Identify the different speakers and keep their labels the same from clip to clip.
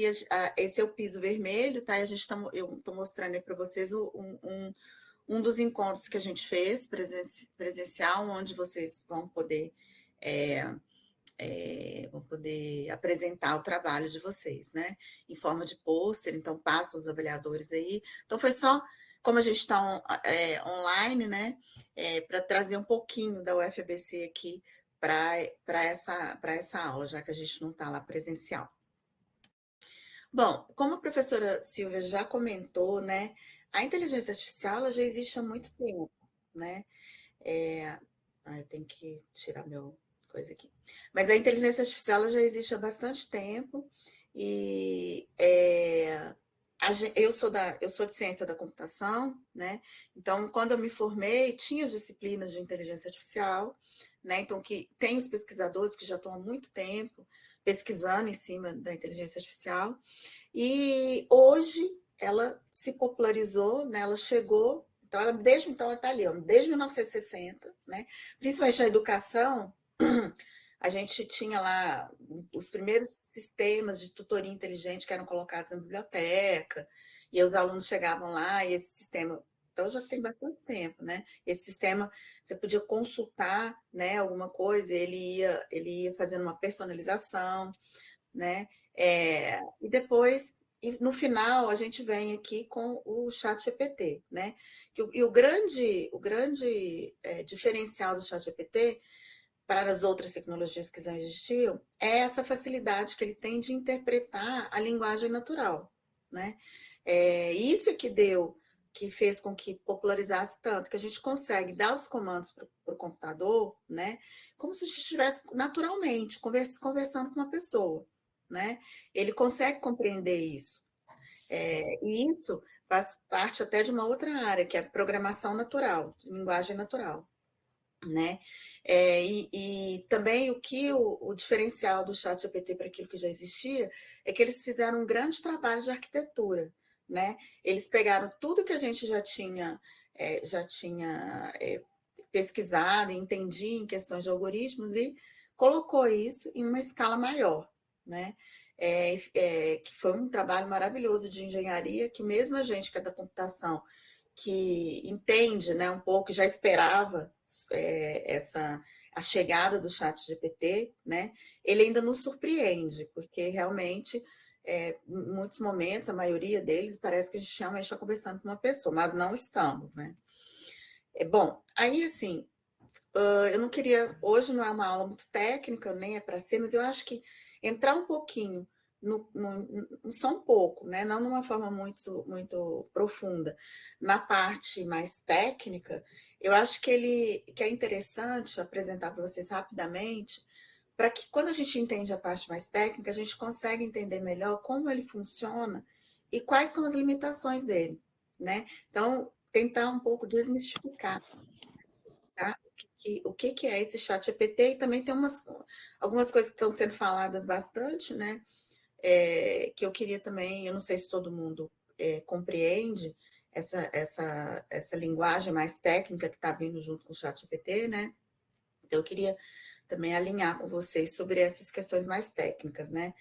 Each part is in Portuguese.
Speaker 1: esse é o piso vermelho, tá? E eu estou mostrando aí para vocês um dos encontros que a gente fez presencial, onde vocês vão poder apresentar o trabalho de vocês, né? Em forma de pôster, então passa os avaliadores aí. Então foi só, como a gente está online, né? Para trazer um pouquinho da UFABC aqui para essa aula, já que a gente não está lá presencial. Bom, como a professora Silvia já comentou, né? A inteligência artificial ela já existe há muito tempo, né? Eu tenho que tirar meu coisa aqui. Mas a inteligência artificial ela já existe há bastante tempo e eu sou de ciência da computação, né? Então, quando eu me formei, tinha as disciplinas de inteligência artificial, né? Então, que tem os pesquisadores que já estão há muito tempo pesquisando em cima da inteligência artificial. E hoje ela se popularizou, né? Ela chegou, então ela desde então ela está ali, desde 1960, né? Principalmente na educação, a gente tinha lá os primeiros sistemas de tutoria inteligente que eram colocados na biblioteca, e os alunos chegavam lá, e esse sistema, então já tem bastante tempo, né? Esse sistema, você podia consultar, né, alguma coisa, ele ia fazendo uma personalização, né? E depois, no final, a gente vem aqui com o ChatGPT, né? E o grande diferencial do ChatGPT para as outras tecnologias que já existiam é essa facilidade que ele tem de interpretar a linguagem natural, né? Isso que fez com que popularizasse tanto, que a gente consegue dar os comandos para o computador, né? Como se a gente estivesse naturalmente conversando com uma pessoa, né? Ele consegue compreender isso. E isso faz parte até de uma outra área, que é a programação natural, linguagem natural, né? E também o diferencial do ChatGPT para aquilo que já existia é que eles fizeram um grande trabalho de arquitetura, né? Eles pegaram tudo que a gente já tinha pesquisado, entendia em questões de algoritmos e colocou isso em uma escala maior, né? Que foi um trabalho maravilhoso de engenharia que mesmo a gente que é da computação que entende, né, um pouco, já esperava a chegada do ChatGPT, né, ele ainda nos surpreende, porque realmente, em muitos momentos, a maioria deles, parece que a gente realmente está conversando com uma pessoa, mas não estamos, né. Bom, aí, assim, eu não queria, hoje não é uma aula muito técnica, nem é para ser, mas eu acho que entrar um pouquinho, só um pouco, né? Não numa forma muito profunda, na parte mais técnica, eu acho que é interessante apresentar para vocês rapidamente, para que quando a gente entende a parte mais técnica, a gente consegue entender melhor como ele funciona e quais são as limitações dele, né? Então, tentar um pouco desmistificar, tá? O que é esse chat GPT, e também tem algumas coisas que estão sendo faladas bastante, né? Que eu queria também, eu não sei se todo mundo compreende essa linguagem mais técnica que está vindo junto com o chat GPT, né? Então, eu queria também alinhar com vocês sobre essas questões mais técnicas, né?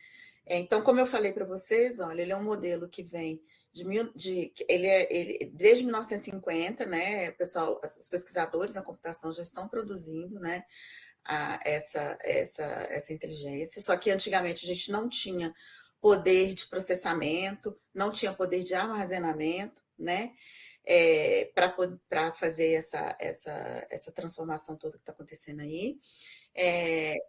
Speaker 1: Então, como eu falei para vocês, olha, ele é um modelo que vem desde 1950, né? Os pesquisadores na computação já estão produzindo, né? Essa inteligência. Só que antigamente a gente não tinha poder de processamento, não tinha poder de armazenamento, né? Para fazer essa transformação toda que está acontecendo aí.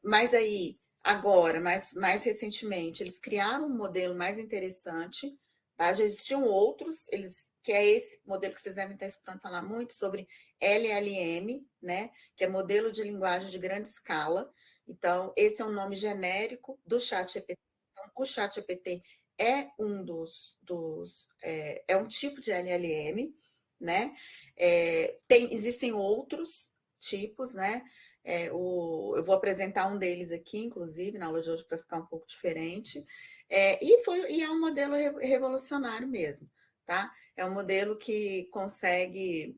Speaker 1: Mas aí, agora, mais recentemente, eles criaram um modelo mais interessante, tá? Já existiam outros, que é esse modelo que vocês devem estar escutando falar muito sobre LLM, né? Que é modelo de linguagem de grande escala. Então, esse é um nome genérico do ChatGPT. Então, o ChatGPT é é um tipo de LLM, né? Existem outros tipos, né? Eu vou apresentar um deles aqui, inclusive, na aula de hoje, para ficar um pouco diferente. E é um modelo revolucionário mesmo, tá? É um modelo que consegue.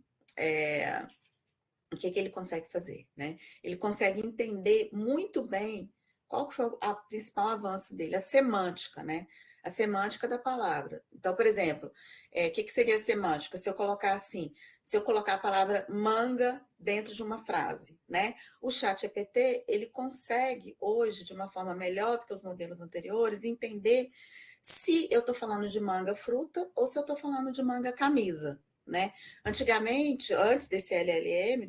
Speaker 1: O que ele consegue fazer, né? Ele consegue entender muito bem qual que foi o principal avanço dele, a semântica, né? a semântica da palavra. Então, por exemplo, o que seria a semântica? Se eu colocar assim, se eu colocar a palavra manga dentro de uma frase, né? O ChatGPT, ele consegue hoje, de uma forma melhor do que os modelos anteriores, entender se eu estou falando de manga fruta ou se eu estou falando de manga camisa, né? Antigamente, antes desse LLM,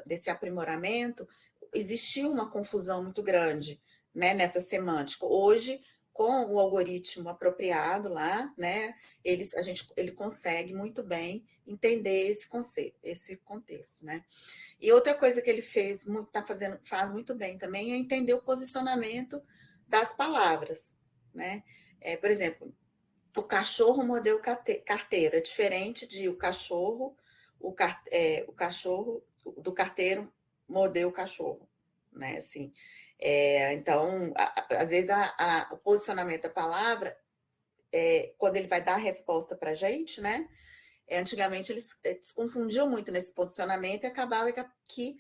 Speaker 1: desse aprimoramento, existia uma confusão muito grande, né, nessa semântica. Hoje, com o algoritmo apropriado lá, né, ele consegue muito bem entender esse conceito, esse contexto, né? E outra coisa que ele faz muito bem também é entender o posicionamento das palavras, né? Por exemplo, o cachorro mordeu carteira, diferente de o cachorro do carteiro mordeu o cachorro, né? Assim, então, às vezes, o posicionamento da palavra, quando ele vai dar a resposta para a gente, né? Antigamente, eles confundiam muito nesse posicionamento e acabava que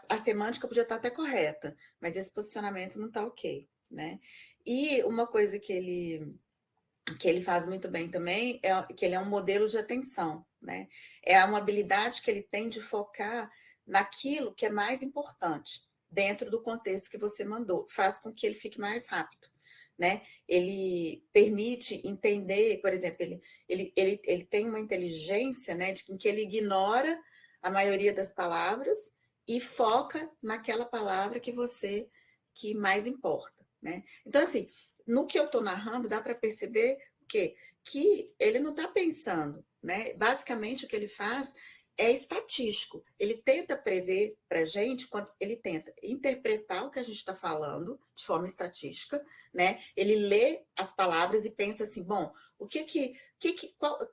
Speaker 1: a semântica podia estar até correta, mas esse posicionamento não está ok, né? E uma coisa que ele faz muito bem também é que ele é um modelo de atenção, né? É uma habilidade que ele tem de focar naquilo que é mais importante dentro do contexto que você mandou, faz com que ele fique mais rápido, né? Ele permite entender, por exemplo, ele tem uma inteligência, né, em que ele ignora a maioria das palavras e foca naquela palavra que mais importa, né? Então, assim, no que eu estou narrando, dá para perceber que ele não está pensando, né? Basicamente, o que ele faz é estatístico. Ele tenta prever para a gente, ele tenta interpretar o que a gente está falando de forma estatística, né? Ele lê as palavras e pensa assim, bom,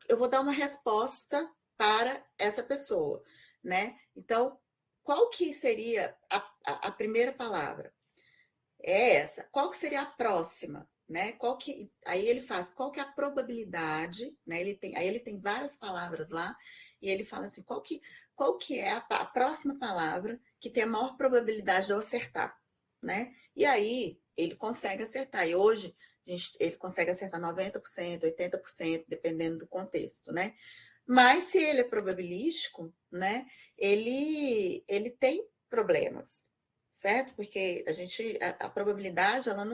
Speaker 1: eu vou dar uma resposta para essa pessoa, né? Então, qual que seria a primeira palavra? É essa. Qual que seria a próxima? Né? Aí ele faz qual que é a probabilidade, né? Aí ele tem várias palavras lá, e ele fala assim, qual que é a próxima palavra que tem a maior probabilidade de eu acertar, né? E aí ele consegue acertar. E hoje ele consegue acertar 90%, 80%, dependendo do contexto, né? Mas se ele é probabilístico, né? Ele tem problemas, certo? Porque a probabilidade, ela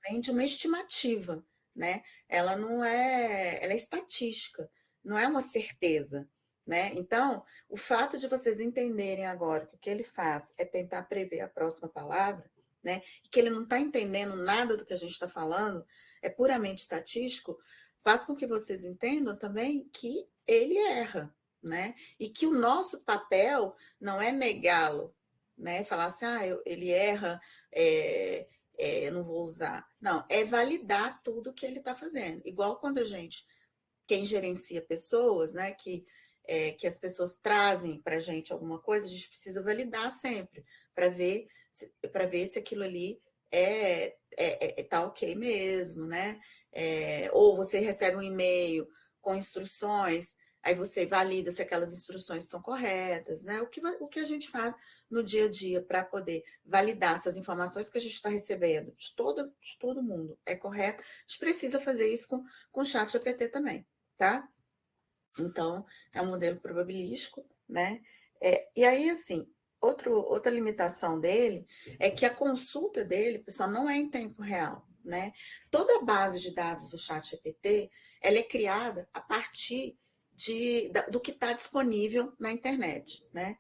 Speaker 1: vem de uma estimativa, né? Ela é estatística, não é uma certeza, né? Então, o fato de vocês entenderem agora que o que ele faz é tentar prever a próxima palavra, né? E que ele não está entendendo nada do que a gente está falando, é puramente estatístico, faz com que vocês entendam também que ele erra, né? E que o nosso papel não é negá-lo, né? Falar assim, ele erra, eu não vou usar. Não, é validar tudo que ele está fazendo. Igual quando quem gerencia pessoas, né? Que as pessoas trazem para a gente alguma coisa, a gente precisa validar sempre para ver se aquilo ali tá ok mesmo, né? Ou você recebe um e-mail com instruções, aí você valida se aquelas instruções estão corretas, né? O que a gente faz no dia a dia para poder validar se as informações que a gente está recebendo de todo mundo é correto, a gente precisa fazer isso com o chat GPT também, tá? Então, é um modelo probabilístico, né? E aí, assim, outra limitação dele é que a consulta dele, pessoal, não é em tempo real, né? Toda a base de dados do ChatGPT, ela é criada a partir do que está disponível na internet, né?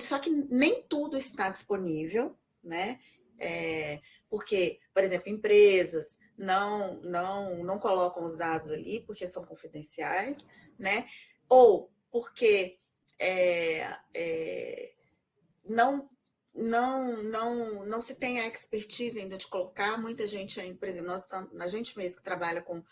Speaker 1: Só que nem tudo está disponível, né? Porque, por exemplo, empresas não colocam os dados ali porque são confidenciais, né? Ou porque não se tem a expertise ainda de colocar. Muita gente ainda, por exemplo, a gente mesmo que trabalha com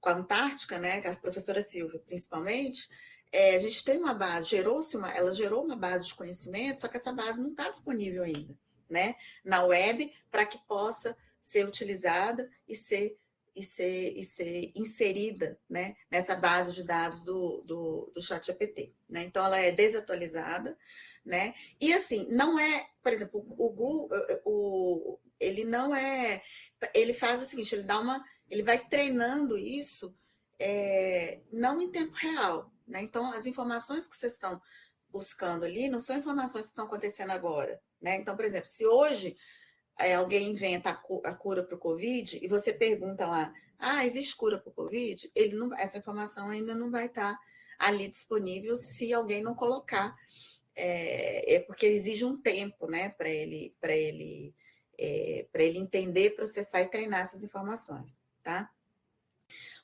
Speaker 1: a Antártica, né? A professora Silvia, principalmente, a gente tem uma base, ela gerou uma base de conhecimento, só que essa base não está disponível ainda, né? Na web, para que possa ser utilizada e ser inserida, né, nessa base de dados do ChatGPT, né? Então ela é desatualizada, né? E assim, não é, por exemplo, ele não é... Ele faz o seguinte, ele vai treinando isso não em tempo real, né? Então, as informações que vocês estão buscando ali não são informações que estão acontecendo agora, né? Então, por exemplo, se hoje alguém inventa a cura para o Covid e você pergunta lá, existe cura para o Covid? Essa informação ainda não vai estar ali disponível se alguém não colocar, porque exige um tempo, né, para ele entender, processar e treinar essas informações, tá?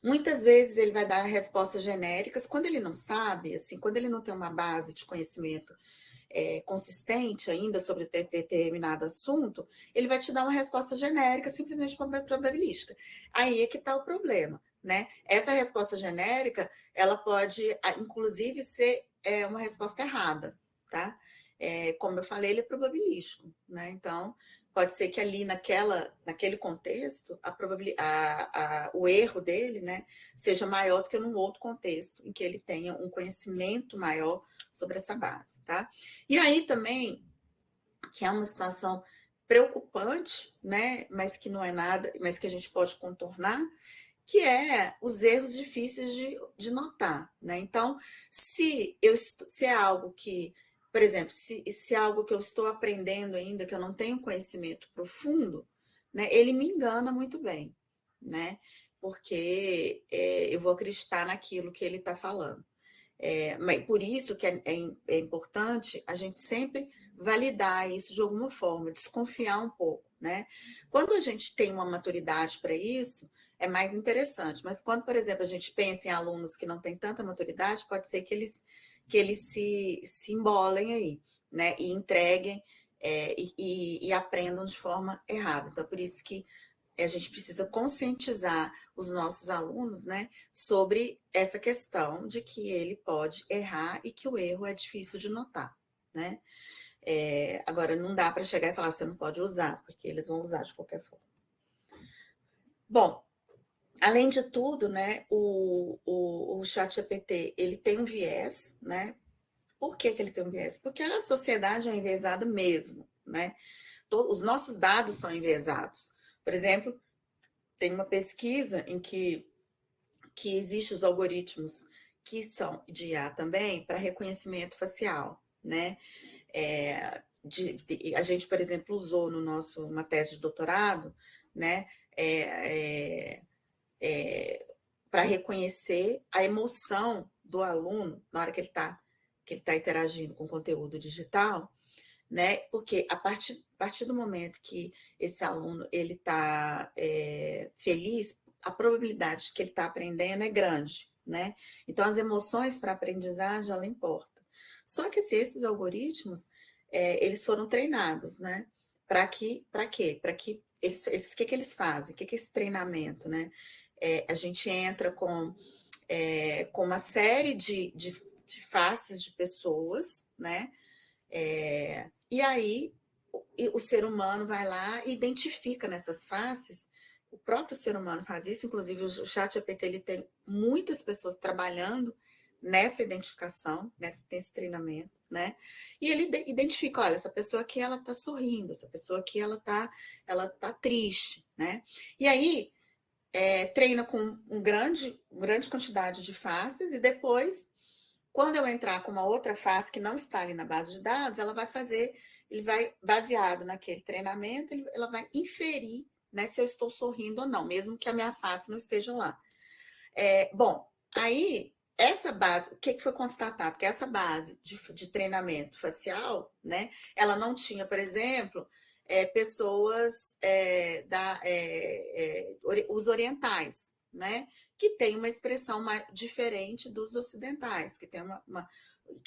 Speaker 1: Muitas vezes ele vai dar respostas genéricas, quando ele não sabe, assim, quando ele não tem uma base de conhecimento consistente ainda sobre determinado assunto, ele vai te dar uma resposta genérica, simplesmente probabilística. Aí é que está o problema, né? Essa resposta genérica, ela pode, inclusive, ser uma resposta errada, tá? Como eu falei, ele é probabilístico, né? Então, pode ser que ali naquele contexto, o erro dele, né, seja maior do que num outro contexto, em que ele tenha um conhecimento maior sobre essa base, tá? E aí também, que é uma situação preocupante, né, mas que não é nada, mas que a gente pode contornar, que é os erros difíceis de notar, né? Então, se é algo que, por exemplo, se é algo que eu estou aprendendo ainda, que eu não tenho conhecimento profundo, né, ele me engana muito bem, né? Porque eu vou acreditar naquilo que ele está falando. Mas por isso que é importante a gente sempre validar isso de alguma forma, desconfiar um pouco, né? Quando a gente tem uma maturidade para isso, é mais interessante. Mas quando, por exemplo, a gente pensa em alunos que não têm tanta maturidade, pode ser que eles se embolem aí, né? E entreguem e aprendam de forma errada. Então, por isso que a gente precisa conscientizar os nossos alunos, né, sobre essa questão de que ele pode errar e que o erro é difícil de notar, né? Agora, não dá para chegar e falar, você não pode usar, porque eles vão usar de qualquer forma. Bom, além de tudo, né, o ChatGPT, ele tem um viés, né? Por que ele tem um viés? Porque a sociedade é enviesada mesmo, né? Os nossos dados são enviesados. Por exemplo, tem uma pesquisa em que existem os algoritmos que são de IA também para reconhecimento facial, né? A gente, por exemplo, usou uma tese de doutorado, né? Para reconhecer a emoção do aluno na hora que ele está interagindo com conteúdo digital, né? Porque a partir do momento que esse aluno ele está feliz, a probabilidade de que ele está aprendendo é grande, né? Então, as emoções para a aprendizagem, ela importa. Só que assim, esses algoritmos, eles foram treinados, né? Para quê? Para que o que eles fazem? O que é esse treinamento, né? A gente entra com uma série de faces de pessoas, né? E aí o ser humano vai lá e identifica nessas faces. O próprio ser humano faz isso, inclusive o ChatGPT ele tem muitas pessoas trabalhando nessa identificação, nesse treinamento, né? E ele identifica, olha, essa pessoa aqui ela está sorrindo, essa pessoa aqui ela tá triste, né? E aí treina com uma grande quantidade de faces e depois, quando eu entrar com uma outra face que não está ali na base de dados, ele vai, baseado naquele treinamento, ela vai inferir, né, se eu estou sorrindo ou não, mesmo que a minha face não esteja lá. Bom, aí, essa base, o que foi constatado? Que essa base de treinamento facial, né, ela não tinha, por exemplo, pessoas os orientais, né, que tem uma expressão diferente dos ocidentais, que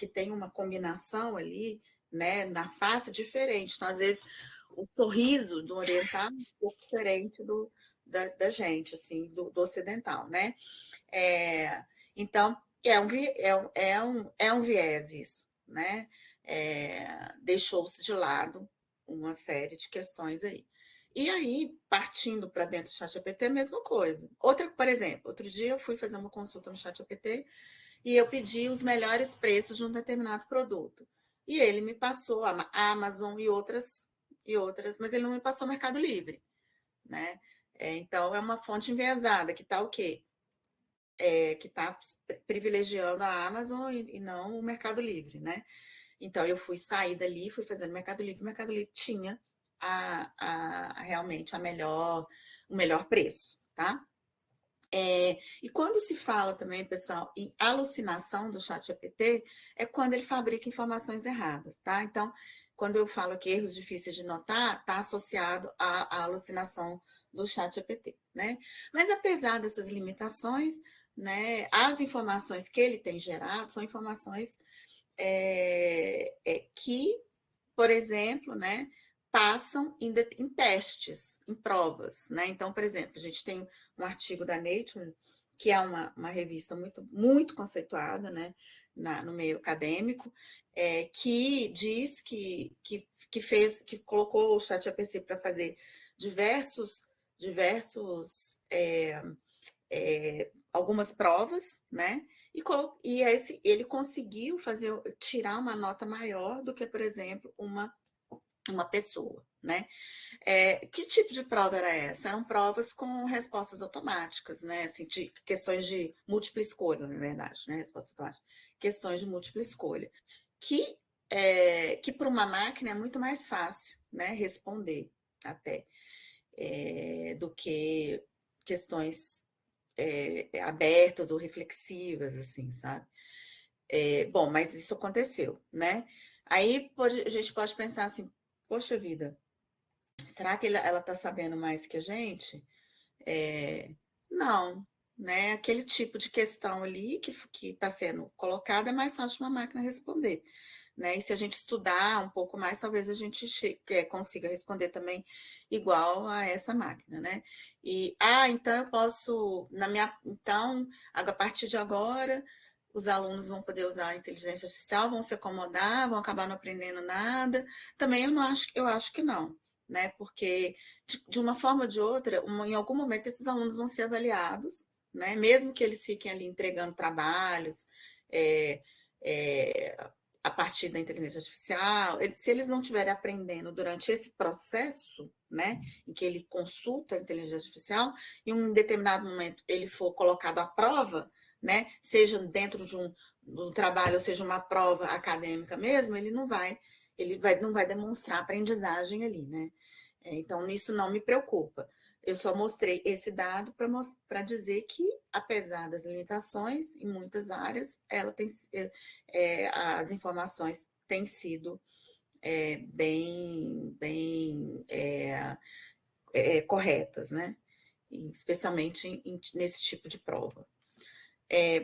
Speaker 1: tem uma combinação ali, né, na face diferente. Então, às vezes, o sorriso do oriental é um pouco diferente da gente, assim, do ocidental, né? Então, é um viés isso, né? Deixou-se de lado uma série de questões aí. E aí, partindo para dentro do ChatGPT, a mesma coisa. Por exemplo, outro dia eu fui fazer uma consulta no ChatGPT e eu pedi os melhores preços de um determinado produto. E ele me passou a Amazon e outras e outras, mas ele não me passou o Mercado Livre, né? Então, é uma fonte enviesada, que está o quê? Que está privilegiando a Amazon e não o Mercado Livre, né? Então, eu fui sair dali, fui fazendo Mercado Livre, o Mercado Livre tinha realmente o melhor preço, tá? E quando se fala também, pessoal, em alucinação do ChatGPT, é quando ele fabrica informações erradas, tá? Então, quando eu falo que erros difíceis de notar, está associado à alucinação do ChatGPT, né? Mas apesar dessas limitações, né, as informações que ele tem gerado são informações que, por exemplo, né, passam em testes, em provas, né? Então, por exemplo, a gente tem um artigo da Nature, que é uma revista muito, muito conceituada, né, no meio acadêmico, que diz que colocou o ChatGPT para fazer diversos algumas provas, né? Ele conseguiu tirar uma nota maior do que, por exemplo, uma pessoa, né? Que tipo de prova era essa? Eram provas com respostas automáticas, né? Assim, de questões de múltipla escolha, na verdade, né? Resposta automática. Questões de múltipla escolha. Que para uma máquina é muito mais fácil, né? Responder até do que questões abertas ou reflexivas, assim, sabe? Bom, mas isso aconteceu, né? Aí a gente pode pensar assim, poxa vida, será que ela está sabendo mais que a gente? Não, né? Aquele tipo de questão ali que está sendo colocada é mais fácil de uma máquina responder. Né? E se a gente estudar um pouco mais, talvez a gente consiga responder também igual a essa máquina, né? Então eu posso, então, a partir de agora, os alunos vão poder usar a inteligência artificial, vão se acomodar, vão acabar não aprendendo nada. Também eu acho que não, né? Porque de uma forma ou de outra, em algum momento esses alunos vão ser avaliados, né? Mesmo que eles fiquem ali entregando trabalhos, a partir da inteligência artificial, se eles não estiverem aprendendo durante esse processo, né, em que ele consulta a inteligência artificial, em um determinado momento ele for colocado à prova, né, seja dentro de um trabalho, ou seja uma prova acadêmica mesmo, ele não vai demonstrar aprendizagem ali, né? Então, isso não me preocupa. Eu só mostrei esse dado para dizer que, apesar das limitações, em muitas áreas, as informações têm sido bem corretas, né? Especialmente nesse tipo de prova.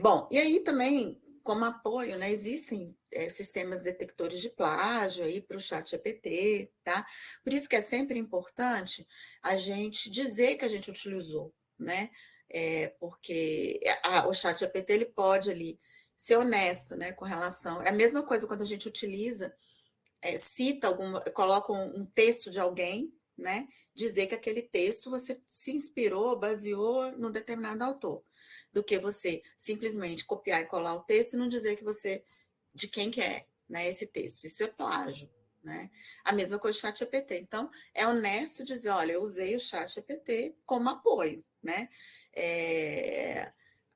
Speaker 1: Bom, e aí também, como apoio, né, existem sistemas detectores de plágio aí para o ChatGPT, tá? Por isso que é sempre importante a gente dizer que a gente utilizou, né? Porque o ChatGPT ele pode ali ser honesto, né, com relação. É a mesma coisa quando a gente utiliza, coloca um texto de alguém, né? Dizer que aquele texto você se inspirou, baseou no determinado autor, do que você simplesmente copiar e colar o texto e não dizer de quem que é, né, esse texto. Isso é plágio, né? A mesma coisa do ChatGPT. Então, é honesto dizer, olha, eu usei o ChatGPT como apoio, né?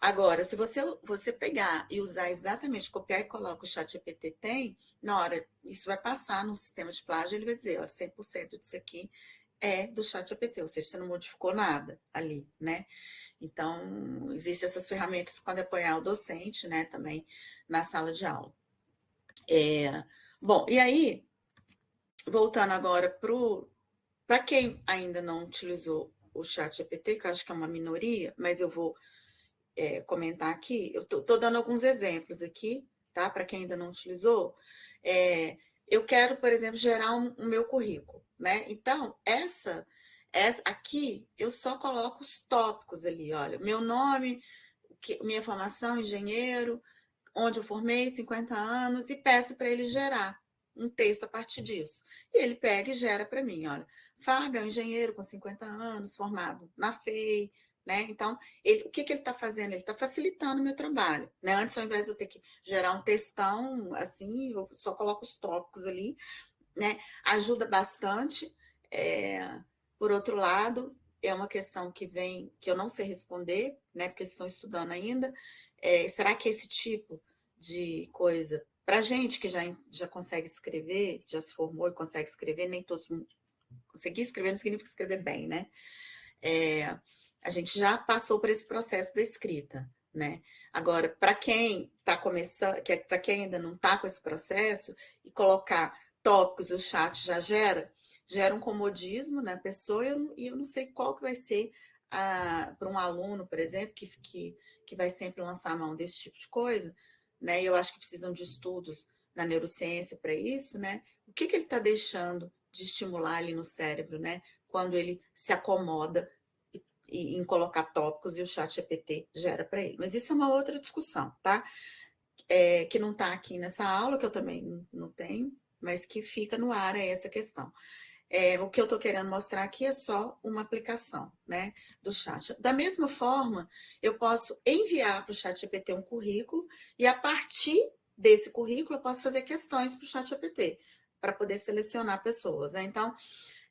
Speaker 1: Agora, se você pegar e usar exatamente, copiar e colar o que o ChatGPT tem, na hora, isso vai passar no sistema de plágio, ele vai dizer, ó, 100% disso aqui é do ChatGPT, ou seja, você não modificou nada ali, né? Então, existem essas ferramentas que podem apoiar o docente, né, também na sala de aula. Bom, e aí, voltando agora para quem ainda não utilizou o ChatGPT, que eu acho que é uma minoria, mas eu vou comentar aqui, eu estou dando alguns exemplos aqui, tá? Para quem ainda não utilizou. Eu quero, por exemplo, gerar um meu currículo, né? Então, essa aqui, eu só coloco os tópicos ali, olha, meu nome, minha formação, engenheiro, onde eu formei, 50 anos, e peço para ele gerar um texto a partir disso. E ele pega e gera para mim, olha, Fábio é um engenheiro com 50 anos, formado na FEI, né? Então, o que ele está fazendo? Ele está facilitando o meu trabalho, né? Antes, ao invés de eu ter que gerar um textão, assim, eu só coloco os tópicos ali, né? Ajuda bastante. Por outro lado, é uma questão que eu não sei responder, né? Porque estão estudando ainda. Será que esse tipo de coisa, para gente que já consegue escrever, já se formou e consegue escrever, nem todos conseguir escrever não significa escrever bem, né? A gente já passou por esse processo da escrita, né? Agora, para quem está começando, para quem ainda não está com esse processo, e colocar tópicos e o chat já gera um comodismo na pessoa, e eu não sei qual que vai ser para um aluno, por exemplo, que vai sempre lançar a mão desse tipo de coisa, né? E eu acho que precisam de estudos na neurociência para isso, né? O que ele está deixando de estimular ali no cérebro, né? Quando ele se acomoda em colocar tópicos e o chat GPT gera para ele. Mas isso é uma outra discussão, tá? Que não está aqui nessa aula, que eu também não tenho, mas que fica no ar é essa questão. O que eu estou querendo mostrar aqui é só uma aplicação, né, do chat. Da mesma forma, eu posso enviar para o chat GPT um currículo e a partir desse currículo eu posso fazer questões para o chat GPT para poder selecionar pessoas, né? Então,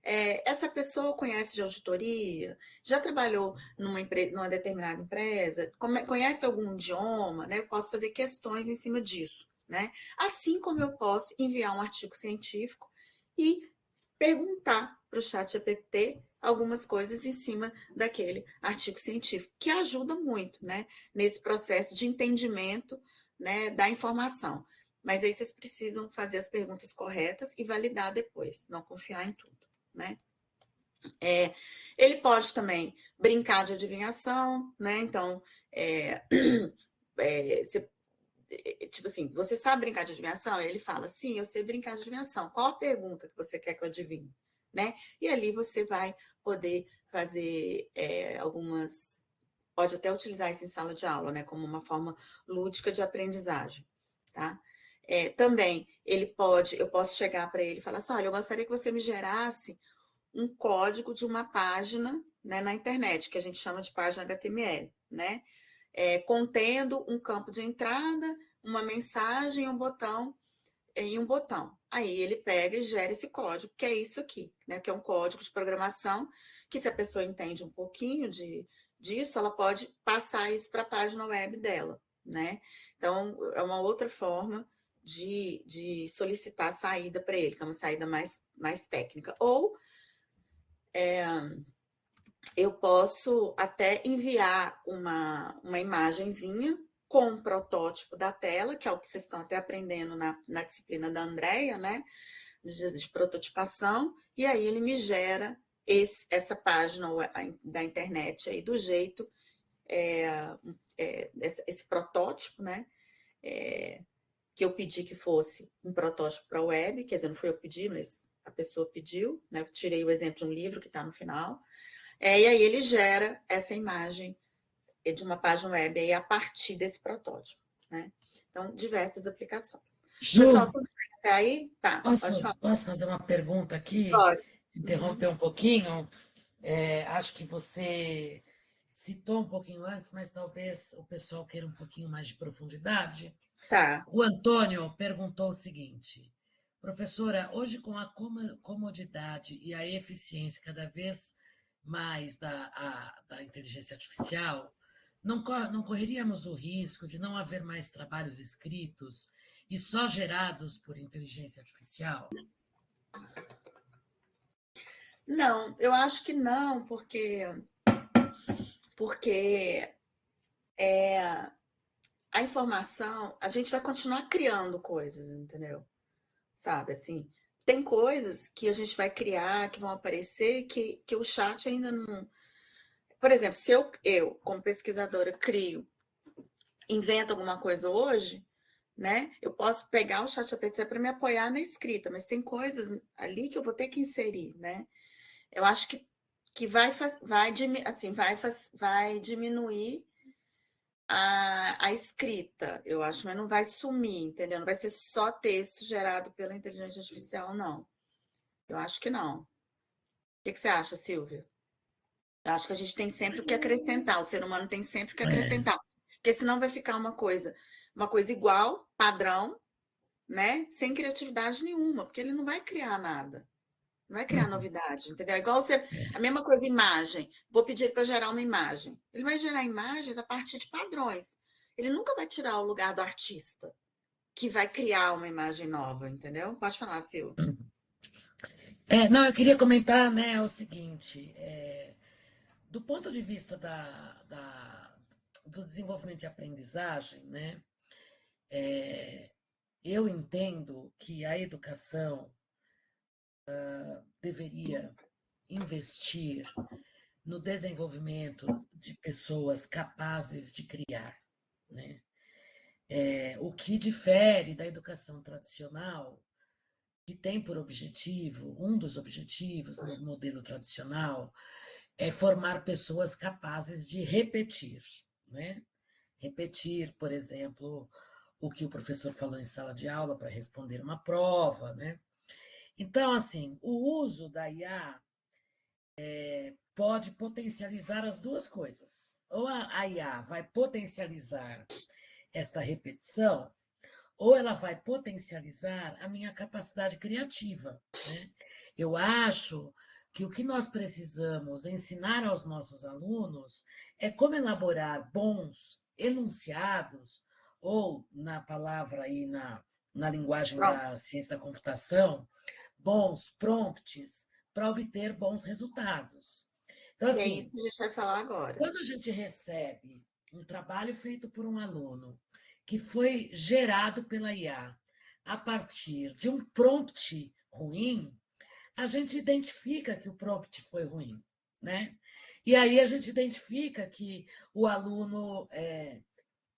Speaker 1: essa pessoa conhece de auditoria, já trabalhou numa determinada empresa, conhece algum idioma, né? Eu posso fazer questões em cima disso, né? Assim como eu posso enviar um artigo científico e perguntar para o chat GPT algumas coisas em cima daquele artigo científico, que ajuda muito, né? Nesse processo de entendimento, né, da informação. Mas aí vocês precisam fazer as perguntas corretas e validar depois, não confiar em tudo, né? Ele pode também brincar de adivinhação, né? Então, tipo assim, você sabe brincar de adivinhação? Ele fala, sim, eu sei brincar de adivinhação. Qual a pergunta que você quer que eu adivinhe? Né? E ali você vai poder fazer algumas... Pode até utilizar isso em sala de aula, né? Como uma forma lúdica de aprendizagem, tá? Também, eu posso chegar para ele e falar assim, olha, eu gostaria que você me gerasse um código de uma página, né, na internet, que a gente chama de página HTML, né? Contendo um campo de entrada, uma mensagem, um botão e um botão. Aí ele pega e gera esse código, que é isso aqui, né? Que é um código de programação, que se a pessoa entende um pouquinho disso, ela pode passar isso para a página web dela, né? Então, é uma outra forma de solicitar a saída para ele, que é uma saída mais técnica. Ou eu posso até enviar uma imagenzinha com um protótipo da tela, que é o que vocês estão até aprendendo na disciplina da Andrea, né? De prototipação, e aí ele me gera essa página da internet aí do jeito, esse protótipo, né? Que eu pedi que fosse um protótipo para a web, quer dizer, não foi eu que pedi, mas a pessoa pediu, né? Eu tirei o exemplo de um livro que está no final. E aí ele gera essa imagem de uma página web aí a partir desse protótipo, né? Então, diversas aplicações. Pessoal,
Speaker 2: Ju,
Speaker 1: tudo bem até aí? Tá, pode falar.
Speaker 2: posso fazer uma pergunta aqui?
Speaker 1: Pode.
Speaker 2: Interromper um pouquinho? Acho que você citou um pouquinho antes, mas talvez o pessoal queira um pouquinho mais de profundidade.
Speaker 1: Tá.
Speaker 2: O Antônio perguntou o seguinte: professora, hoje com a comodidade e a eficiência cada vez mais da inteligência artificial, não correríamos o risco de não haver mais trabalhos escritos e só gerados por inteligência artificial?
Speaker 1: Não, eu acho que não, porque a informação, a gente vai continuar criando coisas, entendeu? Sabe, assim, tem coisas que a gente vai criar, que vão aparecer, que o chat ainda não... Por exemplo, se eu como pesquisadora, invento alguma coisa hoje, né? Eu posso pegar o chat GPT para me apoiar na escrita, mas tem coisas ali que eu vou ter que inserir, né? Eu acho que vai diminuir a escrita, eu acho, mas não vai sumir, entendeu? Não vai ser só texto gerado pela inteligência artificial, não. Eu acho que não. O que você acha, Silvia? Eu acho que a gente tem sempre o que acrescentar, o ser humano tem sempre o que
Speaker 2: É,
Speaker 1: acrescentar, porque senão vai ficar uma coisa igual, padrão, né? Sem criatividade nenhuma, porque ele não vai criar nada. Não vai criar
Speaker 2: Uhum.
Speaker 1: novidade, entendeu? Igual você, a mesma coisa, imagem. Vou pedir para gerar uma imagem. Ele vai gerar imagens a partir de padrões. Ele nunca vai tirar o lugar do artista que vai criar uma imagem nova, entendeu? Pode falar, Sil.
Speaker 2: Não, eu queria comentar, né, o seguinte, do ponto de vista do desenvolvimento e aprendizagem, né, eu entendo que a educação deveria investir no desenvolvimento de pessoas capazes de criar, né? O que difere da educação tradicional, que tem por objetivo, um dos objetivos no modelo tradicional, é formar pessoas capazes de repetir, né? Repetir, por exemplo, o que o professor falou em sala de aula para responder uma prova, né? Então, assim, o uso da IA pode potencializar as duas coisas. Ou a IA vai potencializar esta repetição, ou ela vai potencializar a minha capacidade criativa, né? Eu acho que o que nós precisamos ensinar aos nossos alunos é como elaborar bons enunciados, ou, na palavra aí, na linguagem
Speaker 1: Pronto.
Speaker 2: da ciência da computação, bons prompts para obter bons resultados. Então,
Speaker 1: E é isso
Speaker 2: assim,
Speaker 1: que a gente vai falar agora.
Speaker 2: quando a gente recebe um trabalho feito por um aluno que foi gerado pela IA a partir de um prompt ruim, a gente identifica que o prompt foi ruim, né? E aí a gente identifica que o aluno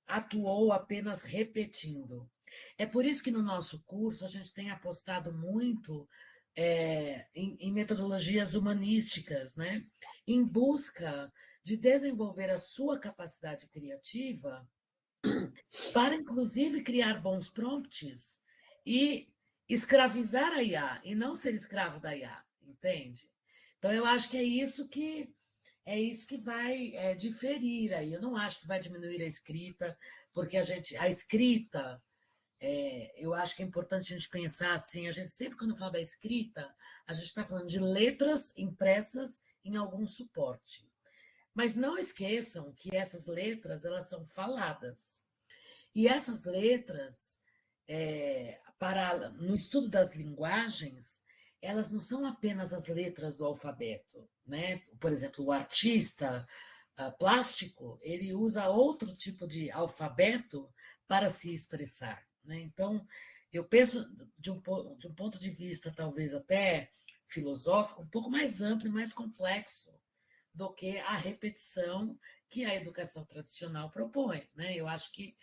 Speaker 2: atuou apenas repetindo. É por isso que no nosso curso a gente tem apostado muito em metodologias humanísticas, né? Em busca de desenvolver a sua capacidade criativa para, inclusive, criar bons prompts e escravizar a IA, e não ser escravo da IA, entende? Então, eu acho que é isso que vai diferir aí. Eu não acho que vai diminuir a escrita, porque a escrita, eu acho que é importante a gente pensar assim, a gente sempre quando fala da escrita, a gente está falando de letras impressas em algum suporte. Mas não esqueçam que essas letras, elas são faladas. E essas letras, no estudo das linguagens, elas não são apenas as letras do alfabeto, né? Por exemplo, o artista plástico, ele usa outro tipo de alfabeto para se expressar, né? Então, eu penso de um ponto de vista talvez até filosófico, um pouco mais amplo e mais complexo do que a repetição que a educação tradicional propõe, né? Eu acho que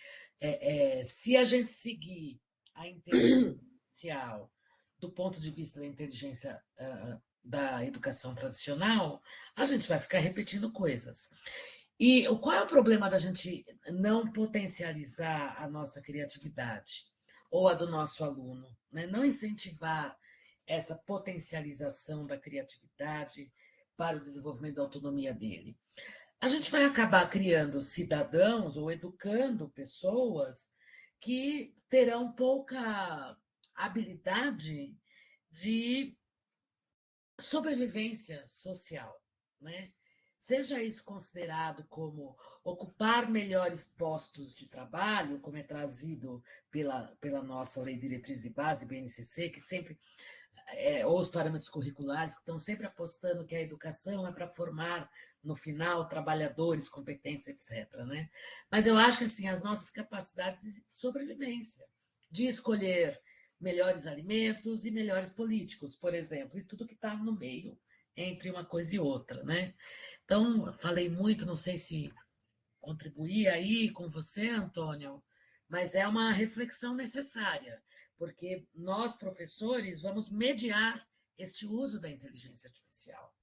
Speaker 2: se a gente seguir a inteligência artificial do ponto de vista da inteligência da educação tradicional, a gente vai ficar repetindo coisas. E qual é o problema da gente não potencializar a nossa criatividade ou a do nosso aluno, né? Não incentivar essa potencialização da criatividade para o desenvolvimento da autonomia dele. A gente vai acabar criando cidadãos ou educando pessoas que terão pouca habilidade de sobrevivência social, né? Seja isso considerado como ocupar melhores postos de trabalho, como é trazido pela nossa Lei Diretriz e Base, BNCC, que sempre ou os parâmetros curriculares, que estão sempre apostando que a educação é para formar, no final, trabalhadores competentes, etc. Né? Mas eu acho que assim, as nossas capacidades de sobrevivência, de escolher melhores alimentos e melhores políticos, por exemplo, e tudo que está no meio entre uma coisa e outra. Né? Então, falei muito, não sei se contribuir aí com você, Antônio, mas é uma reflexão necessária, porque nós, professores, vamos mediar este uso da inteligência artificial.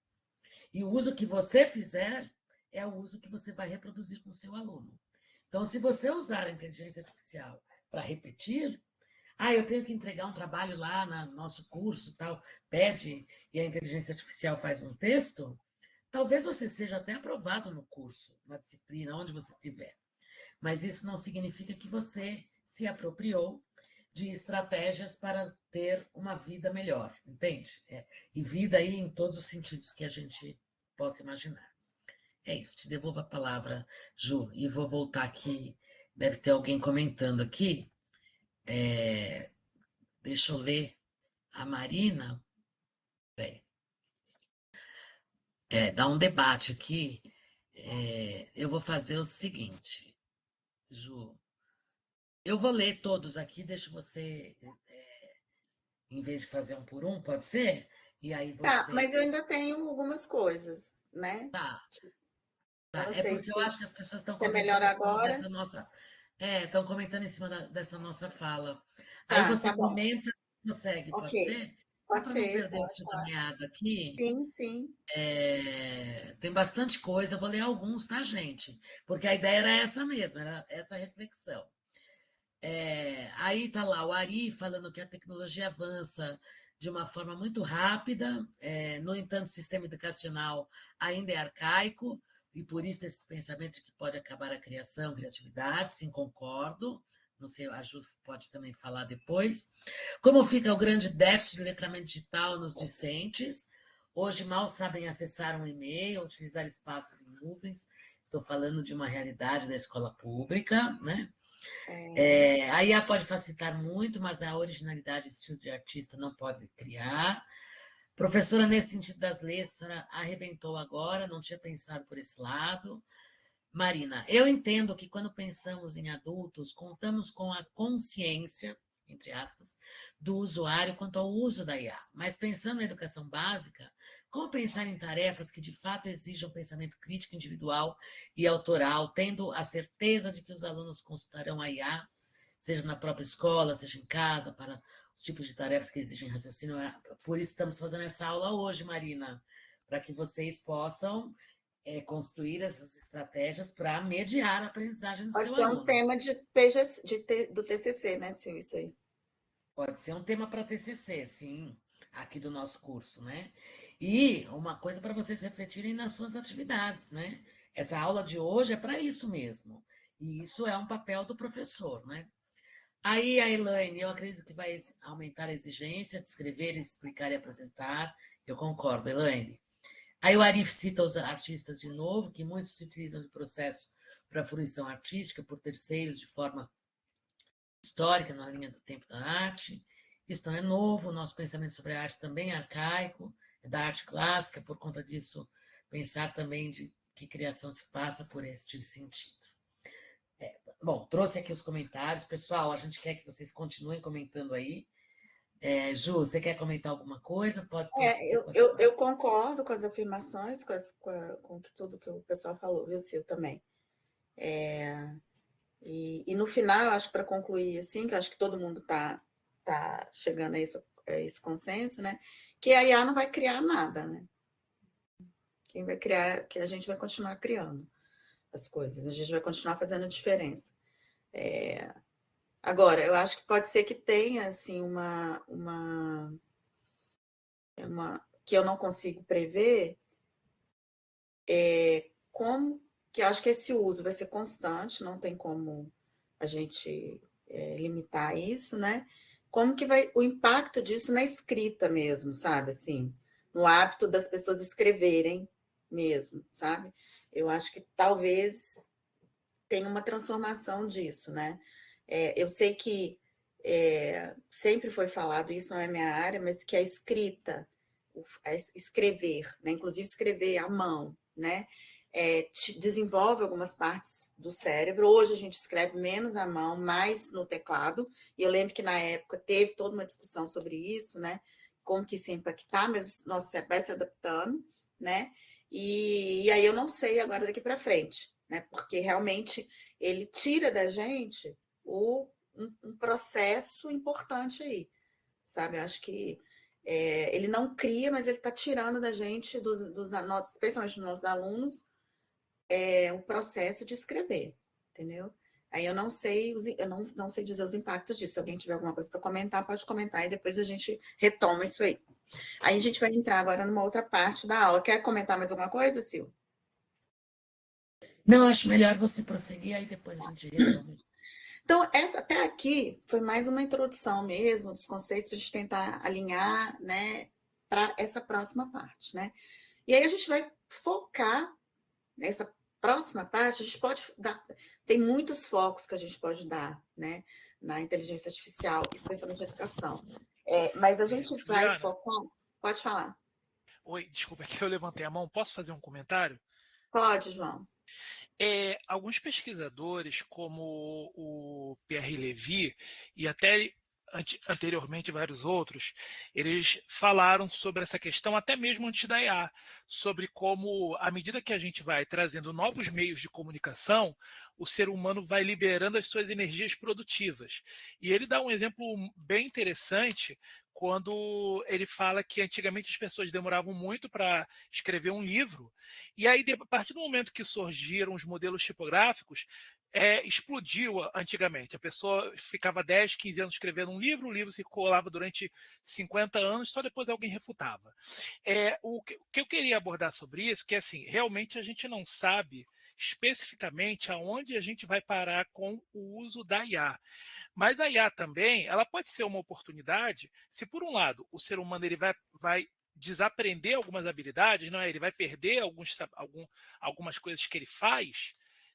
Speaker 2: E o uso que você fizer é o uso que você vai reproduzir com o seu aluno. Então, se você usar a inteligência artificial para repetir, eu tenho que entregar um trabalho lá no nosso curso, tal, pede e a inteligência artificial faz um texto, talvez você seja até aprovado no curso, na disciplina, onde você estiver. Mas isso não significa que você se apropriou de estratégias para ter uma vida melhor, entende? E vida aí em todos os sentidos que a gente possa imaginar. É isso, te devolvo a palavra, Ju, e vou voltar aqui. Deve ter alguém comentando aqui. Deixa eu ler. A Marina. Peraí. Dá um debate aqui. Eu vou fazer o seguinte, Ju. Eu vou ler todos aqui, deixo você, em vez de fazer um por um, pode ser? E aí
Speaker 1: Tá,
Speaker 2: você.
Speaker 1: mas eu ainda tenho algumas coisas, né?
Speaker 2: Tá,
Speaker 1: Eu
Speaker 2: tá.
Speaker 1: não
Speaker 2: É
Speaker 1: sei
Speaker 2: porque eu
Speaker 1: se
Speaker 2: acho que as pessoas estão
Speaker 1: é melhor
Speaker 2: comentando em cima
Speaker 1: agora.
Speaker 2: dessa nossa. Estão comentando em cima dessa nossa fala. Aí
Speaker 1: Tá,
Speaker 2: você
Speaker 1: tá bom.
Speaker 2: comenta, prossegue,
Speaker 1: Ok.
Speaker 2: pode ser? Só
Speaker 1: Pode
Speaker 2: para não
Speaker 1: ser,
Speaker 2: perder o
Speaker 1: pode
Speaker 2: fio da
Speaker 1: falar.
Speaker 2: meada aqui.
Speaker 1: Sim, sim.
Speaker 2: Tem bastante coisa, eu vou ler alguns, tá, gente? Porque a ideia era essa mesmo, era essa reflexão. Aí está lá o Ari falando que a tecnologia avança de uma forma muito rápida, no entanto, o sistema educacional ainda é arcaico, e por isso esse pensamento de que pode acabar a criação, criatividade, sim, concordo. Não sei, a Ju pode também falar depois. Como fica o grande déficit de letramento digital nos discentes? Hoje mal sabem acessar um e-mail, utilizar espaços em nuvens. Estou falando de uma realidade da escola pública, né? A IA pode facilitar muito, mas a originalidade e o estilo de artista não pode criar. Professora, nesse sentido das letras, a senhora arrebentou agora, não tinha pensado por esse lado. Marina, eu entendo que quando pensamos em adultos, contamos com a consciência, entre aspas, do usuário quanto ao uso da IA. Mas pensando na educação básica, como pensar em tarefas que de fato exijam pensamento crítico individual e autoral, tendo a certeza de que os alunos consultarão a IA, seja na própria escola, seja em casa, para os tipos de tarefas que exigem raciocínio? Por isso estamos fazendo essa aula hoje, Marina, para que vocês possam construir essas estratégias para mediar a aprendizagem do
Speaker 1: Pode
Speaker 2: seu
Speaker 1: ser um
Speaker 2: aluno.
Speaker 1: tema do TCC, né, Sil, isso aí.
Speaker 2: Pode ser um tema para TCC, sim, aqui do nosso curso, né? E uma coisa para vocês refletirem nas suas atividades, né? Essa aula de hoje é para isso mesmo. E isso é um papel do professor, né? Aí, a Elaine, eu acredito que vai aumentar a exigência de escrever, explicar e apresentar. Eu concordo, Elaine. Aí o Arif cita os artistas de novo, que muitos se utilizam do processo para a fruição artística por terceiros de forma histórica, na linha do tempo da arte. Isso não é novo, o nosso pensamento sobre a arte também é arcaico, é da arte clássica, por conta disso, pensar também de que criação se passa por este sentido. Bom, trouxe aqui os comentários. Pessoal, a gente quer que vocês continuem comentando aí. Ju, você quer comentar alguma coisa? Pode prosseguir com a sua.
Speaker 1: Eu concordo com as afirmações, com tudo que o pessoal falou, viu, Sil, também. E no final, eu acho que para concluir, assim, que eu acho que todo mundo tá chegando a esse consenso, né? Que a IA não vai criar nada, né? Quem vai criar, que a gente vai continuar criando as coisas, a gente vai continuar fazendo diferença. Agora, eu acho que pode ser que tenha, assim, que eu não consigo prever, como que eu acho que esse uso vai ser constante, não tem como a gente limitar isso, né? Como que vai o impacto disso na escrita mesmo, sabe? Assim, no hábito das pessoas escreverem mesmo, sabe? Eu acho que talvez tenha uma transformação disso, né? Eu sei que sempre foi falado, isso não é minha área, mas que a escrita, escrever, né? Inclusive escrever à mão, né? Desenvolve algumas partes do cérebro. Hoje a gente escreve menos à mão, mais no teclado. E eu lembro que na época teve toda uma discussão sobre isso, né? Como que isso ia impactar, mas o nosso cérebro vai se adaptando, né? E aí eu não sei agora daqui para frente, né? Porque realmente ele tira da gente um processo importante aí, sabe? Eu acho que ele não cria, mas ele está tirando da gente, dos nossos, especialmente dos nossos alunos, o processo de escrever, entendeu? Aí eu não sei, não sei dizer os impactos disso. Se alguém tiver alguma coisa para comentar, pode comentar e depois a gente retoma isso aí. Aí a gente vai entrar agora numa outra parte da aula. Quer comentar mais alguma coisa, Sil?
Speaker 2: Não, acho melhor você prosseguir, aí depois a gente retoma.
Speaker 1: Então, essa até aqui foi mais uma introdução mesmo dos conceitos para a gente tentar alinhar, né, para essa próxima parte, né? E aí a gente vai focar nessa próxima parte, a gente pode dar, tem muitos focos que a gente pode dar, né, na inteligência artificial, especialmente na educação. Mas a gente vai
Speaker 3: Juliana,
Speaker 1: focar. Pode falar.
Speaker 3: oi, desculpa, é que eu levantei a mão. Posso fazer um comentário?
Speaker 1: Pode, João.
Speaker 3: Alguns pesquisadores, como o Pierre Levy e até anteriormente vários outros, eles falaram sobre essa questão até mesmo antes da IA, sobre como, à medida que a gente vai trazendo novos meios de comunicação, o ser humano vai liberando as suas energias produtivas. E ele dá um exemplo bem interessante quando ele fala que antigamente as pessoas demoravam muito para escrever um livro, e aí, a partir do momento que surgiram os modelos tipográficos, explodiu antigamente. A pessoa ficava 10, 15 anos escrevendo um livro, o livro circulava durante 50 anos, só depois alguém refutava. O que eu queria abordar sobre isso, que assim, realmente a gente não sabe especificamente aonde a gente vai parar com o uso da IA. Mas a IA também, ela pode ser uma oportunidade, se por um lado o ser humano ele vai desaprender algumas habilidades, não é? Ele vai perder algumas coisas que ele faz,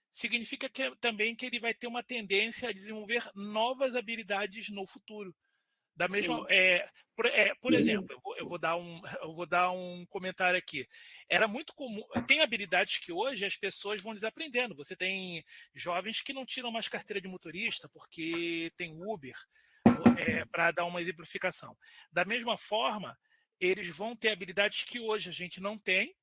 Speaker 3: significa também que ele vai ter uma tendência a desenvolver novas habilidades no futuro. Da mesma,
Speaker 1: Sim.
Speaker 3: por exemplo, eu vou dar um comentário aqui. Era muito comum, tem habilidades que hoje as pessoas vão desaprendendo. Você tem jovens que não tiram mais carteira de motorista porque tem Uber, para dar uma exemplificação. Da mesma forma, eles vão ter habilidades que hoje a gente não tem,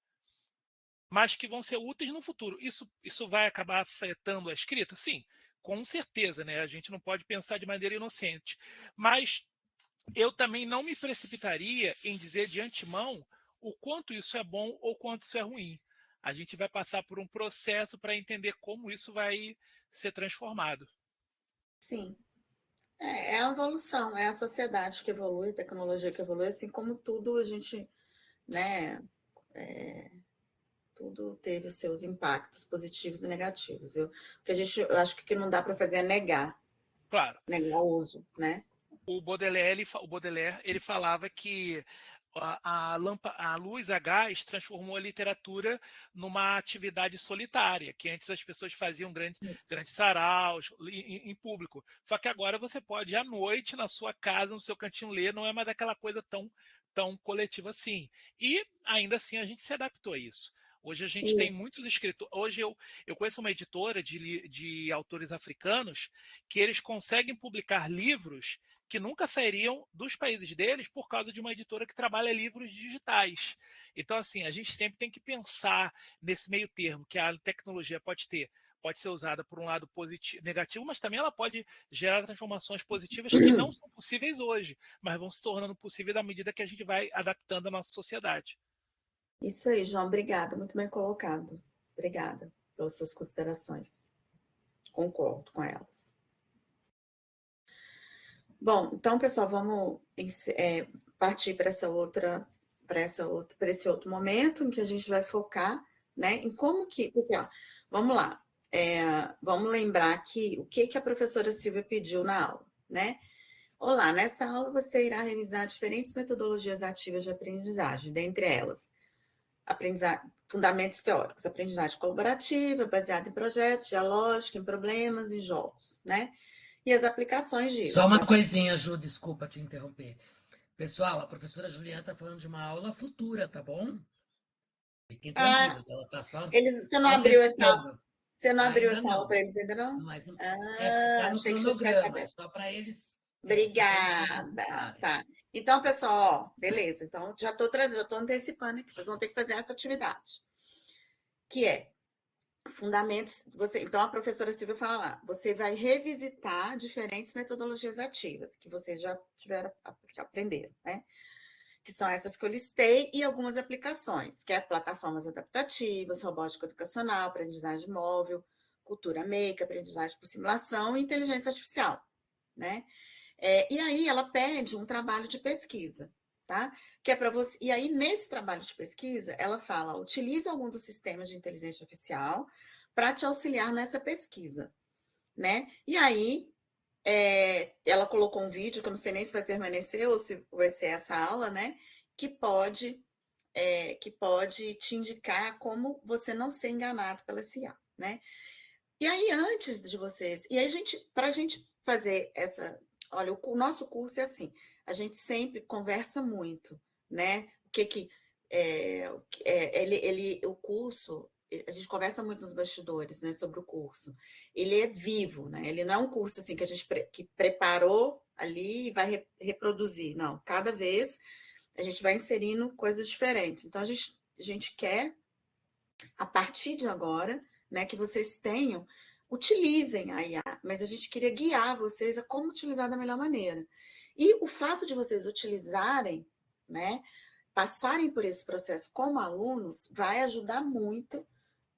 Speaker 3: mas que vão ser úteis no futuro. Isso vai acabar afetando a escrita? Sim, com certeza, né? A gente não pode pensar de maneira inocente. Mas eu também não me precipitaria em dizer de antemão o quanto isso é bom ou quanto isso é ruim. A gente vai passar por um processo para entender como isso vai ser transformado.
Speaker 1: Sim. É a evolução, é a sociedade que evolui, a tecnologia que evolui, assim como tudo a gente, né, tudo teve os seus impactos positivos e negativos. Eu acho que o que não dá para fazer é
Speaker 3: Claro,
Speaker 1: negar o uso, né?
Speaker 3: O Baudelaire ele falava que a luz a gás transformou a literatura numa atividade solitária, que antes as pessoas faziam
Speaker 1: Isso.
Speaker 3: grandes saraus em público. Só que agora você pode, à noite, na sua casa, no seu cantinho, ler, não é mais aquela coisa tão coletiva assim. E ainda assim a gente se adaptou a isso. Hoje a gente tem
Speaker 1: Isso.
Speaker 3: muitos escritores. Hoje eu conheço uma editora de autores africanos que eles conseguem publicar livros que nunca sairiam dos países deles por causa de uma editora que trabalha livros digitais. Então, assim, a gente sempre tem que pensar nesse meio termo, que a tecnologia pode ser usada por um lado positivo, negativo, mas também ela pode gerar transformações positivas que não são possíveis hoje, mas vão se tornando possíveis à medida que a gente vai adaptando a nossa sociedade.
Speaker 1: Isso aí, João, obrigada, muito bem colocado. Obrigada pelas suas considerações. Concordo com elas. Bom, então, pessoal, vamos partir para esse outro momento em que a gente vai focar, né, em como que, porque, ó, vamos lá, vamos lembrar aqui o que a professora Silvia pediu na aula, né? Olá, nessa aula você irá revisar diferentes metodologias ativas de aprendizagem, dentre elas, fundamentos teóricos, aprendizagem colaborativa, baseada em projetos, dialógica, em problemas e jogos, né? E as aplicações
Speaker 2: Só
Speaker 1: disso.
Speaker 2: uma coisinha, Ju, desculpa te interromper. Pessoal, a professora Juliana está falando de uma aula futura, tá bom? Fiquem
Speaker 1: Ah,
Speaker 2: tranquilos, ela está só,
Speaker 1: você não
Speaker 2: só
Speaker 1: abriu
Speaker 2: antecipando.
Speaker 1: essa
Speaker 2: Ainda
Speaker 1: aula para
Speaker 2: não,
Speaker 1: eles ainda não?
Speaker 2: mas
Speaker 1: Ah,
Speaker 2: tá no
Speaker 1: achei que já tivesse
Speaker 2: cronograma, é
Speaker 1: aberto.
Speaker 2: só para eles, se
Speaker 1: Obrigada.
Speaker 2: anteciparem.
Speaker 1: Tá. Então, pessoal, ó, beleza. Então, já estou trazendo, já estou antecipando aqui. Vocês vão ter que fazer essa atividade, que é fundamentos. Então, a professora Silvia fala lá, você vai revisitar diferentes metodologias ativas que vocês já tiveram aprenderam, né? Que são essas que eu listei, e algumas aplicações, que é plataformas adaptativas, robótica educacional, aprendizagem móvel, cultura make, aprendizagem por simulação e inteligência artificial, né? E aí ela pede um trabalho de pesquisa, tá? Que é para você. E aí, nesse trabalho de pesquisa, ela fala: utilize algum dos sistemas de inteligência artificial para te auxiliar nessa pesquisa, né? E aí ela colocou um vídeo, que eu não sei nem se vai permanecer ou se vai ser essa aula, né? Que pode te indicar como você não ser enganado pela CIA, né? E aí, antes de vocês... E aí, para a gente fazer essa... Olha, o nosso curso é assim, a gente sempre conversa muito, né? O curso, a gente conversa muito nos bastidores, né, sobre o curso. Ele é vivo, né? Ele não é um curso assim que a gente que preparou ali e vai reproduzir. Não, cada vez a gente vai inserindo coisas diferentes. Então, a gente quer, a partir de agora, né, que vocês utilizem a IA, mas a gente queria guiar vocês a como utilizar da melhor maneira. E o fato de vocês utilizarem, né, passarem por esse processo como alunos, vai ajudar muito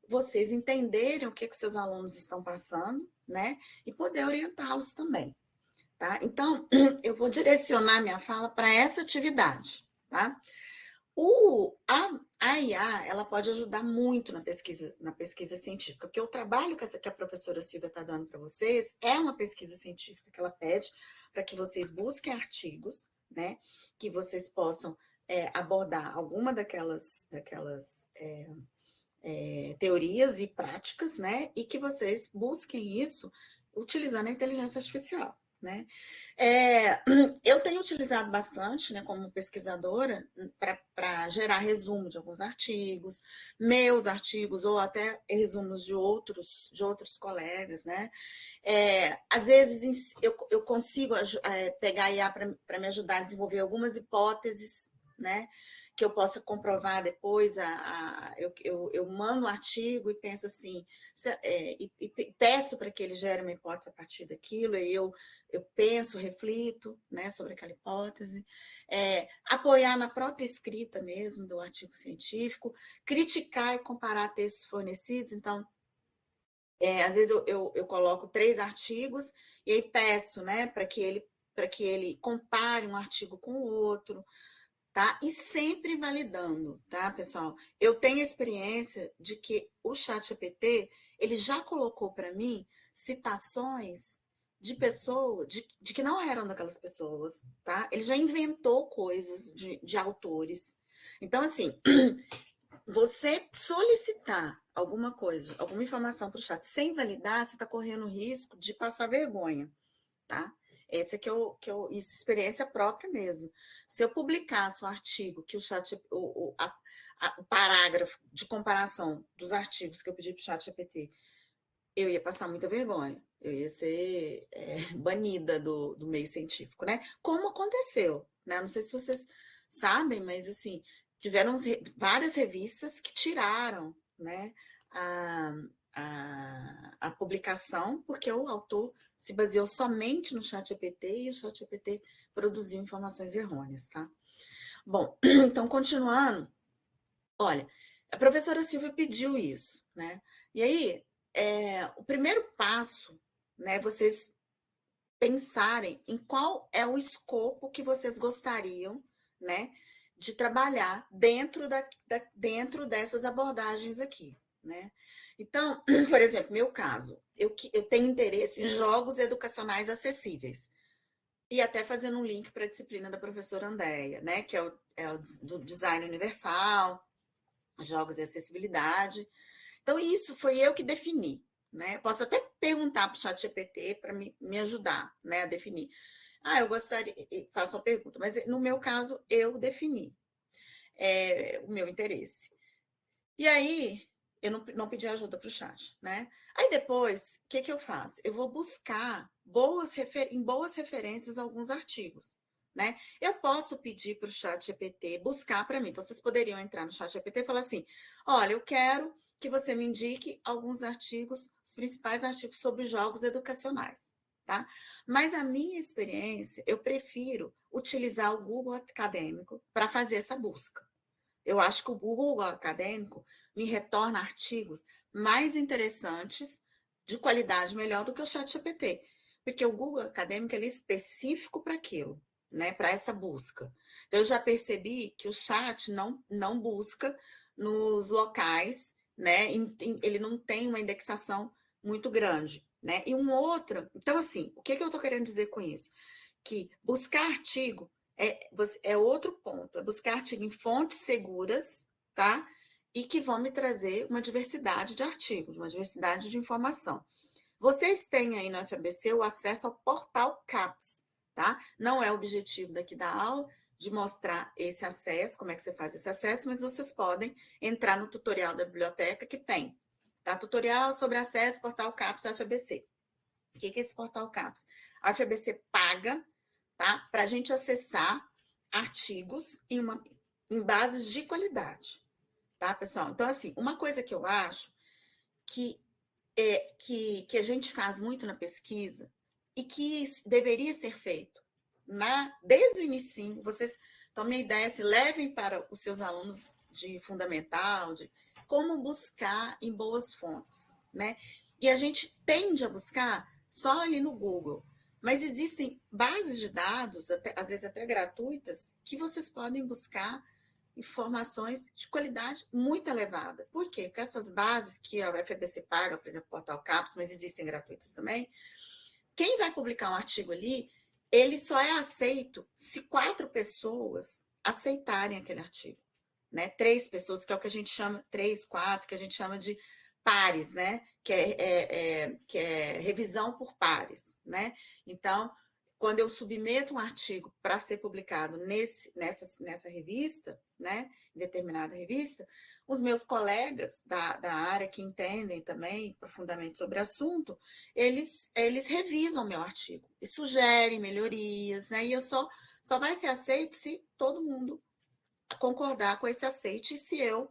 Speaker 1: vocês entenderem o que seus alunos estão passando, né, e poder orientá-los também, tá? Então, eu vou direcionar minha fala para essa atividade, tá? A IA, ela pode ajudar muito na pesquisa científica, porque o trabalho que a professora Silvia está dando para vocês é uma pesquisa científica que ela pede para que vocês busquem artigos, né, que vocês possam abordar alguma daquelas teorias e práticas, né, e que vocês busquem isso utilizando a inteligência artificial, né? Eu tenho utilizado bastante, né, como pesquisadora, para gerar resumo de alguns artigos, meus artigos, ou até resumos de outros colegas, né? Às vezes eu consigo pegar a IA para me ajudar a desenvolver algumas hipóteses, né, que eu possa comprovar depois. Eu mando um artigo e penso assim, e peço para que ele gere uma hipótese a partir daquilo, e eu penso, reflito, né, sobre aquela hipótese, apoiar na própria escrita mesmo do artigo científico, criticar e comparar textos fornecidos. Então, às vezes eu coloco 3 artigos e aí peço, né, para que ele compare um artigo com o outro, tá? E sempre validando, tá, pessoal? Eu tenho experiência de que o ChatGPT, ele já colocou para mim citações de pessoas, de que não eram daquelas pessoas, tá? Ele já inventou coisas de autores. Então, assim, você solicitar alguma coisa, alguma informação para o chat sem validar, você está correndo o risco de passar vergonha, tá? Essa isso, experiência própria mesmo. Se eu publicasse um artigo que o parágrafo de comparação dos artigos que eu pedi para o ChatGPT, eu ia passar muita vergonha. Eu ia ser banida do meio científico, né? Como aconteceu, né? Não sei se vocês sabem, mas assim, tiveram várias revistas que tiraram, né, a publicação, porque o autor se baseou somente no ChatGPT e o ChatGPT produziu informações errôneas, tá? Bom, então, continuando, olha, a professora Silvia pediu isso, né? E aí, o primeiro passo, né, vocês pensarem em qual é o escopo que vocês gostariam, né, de trabalhar dentro dessas abordagens aqui, né? Então, por exemplo, meu caso, eu tenho interesse em jogos educacionais acessíveis. E até fazendo um link para a disciplina da professora Andréia, né? Que é o do design universal, jogos e acessibilidade. Então, isso foi eu que defini, né? Posso até perguntar para o ChatGPT para me ajudar, né, a definir. Eu gostaria, faço uma pergunta, mas no meu caso, eu defini o meu interesse. E aí, eu não pedi ajuda para o chat, né? Aí depois, o que eu faço? Eu vou buscar em boas referências alguns artigos, né? Eu posso pedir para o ChatGPT buscar para mim. Então, vocês poderiam entrar no ChatGPT e falar assim: olha, eu quero que você me indique alguns artigos, os principais artigos sobre jogos educacionais, tá? Mas a minha experiência, eu prefiro utilizar o Google Acadêmico para fazer essa busca. Eu acho que o Google Acadêmico me retorna artigos mais interessantes, de qualidade melhor do que o ChatGPT, porque o Google Acadêmico ele é específico para aquilo, né, para essa busca. Então, eu já percebi que o chat não busca nos locais, né, ele não tem uma indexação muito grande. né? E um outro... Então, assim, o que eu estou querendo dizer com isso? Que buscar artigo é outro ponto, é buscar artigo em fontes seguras, tá? E que vão me trazer uma diversidade de artigos, uma diversidade de informação. Vocês têm aí no FABC o acesso ao portal CAPES, tá? Não é o objetivo daqui da aula de mostrar esse acesso, como é que você faz esse acesso, mas vocês podem entrar no tutorial da biblioteca que tem, tá? Tutorial sobre acesso ao portal CAPES do FABC. O que é esse portal CAPES? A FABC paga, tá? Para a gente acessar artigos em bases de qualidade, tá, pessoal? Então, assim, uma coisa que eu acho que a gente faz muito na pesquisa e que isso deveria ser feito desde o início, vocês tomem ideia, se levem para os seus alunos de fundamental, de como buscar em boas fontes, né? E a gente tende a buscar só ali no Google, mas existem bases de dados, às vezes até gratuitas, que vocês podem buscar informações de qualidade muito elevada. Por quê? Porque essas bases que a FABC paga, por exemplo, o Portal CAPES, mas existem gratuitas também, quem vai publicar um artigo ali, ele só é aceito se 4 pessoas aceitarem aquele artigo, né? 3 pessoas, que é o que a gente chama, 3, 4, que a gente chama de pares, né? Que é revisão por pares, né? Então, quando eu submeto um artigo para ser publicado nessa revista, né, em determinada revista, os meus colegas da área que entendem também profundamente sobre o assunto, eles revisam meu artigo e sugerem melhorias, né, e só vai ser aceito se todo mundo concordar com esse aceite e se eu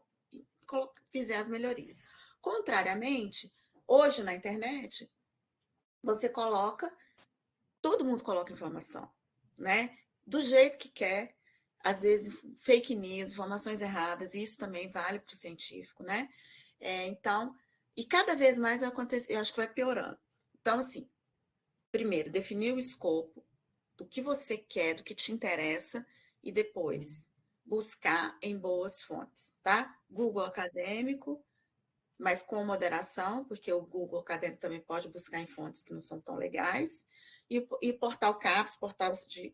Speaker 1: fizer as melhorias. Contrariamente, hoje na internet, você coloca... Todo mundo coloca informação, né? Do jeito que quer, às vezes fake news, informações erradas, e isso também vale para o científico, né? Então, e cada vez mais vai acontecer, eu acho que vai piorando. Então, assim, primeiro, definir o escopo do que você quer, do que te interessa, e depois buscar em boas fontes, tá? Google Acadêmico, mas com moderação, porque o Google Acadêmico também pode buscar em fontes que não são tão legais, e portal CAPES, portal de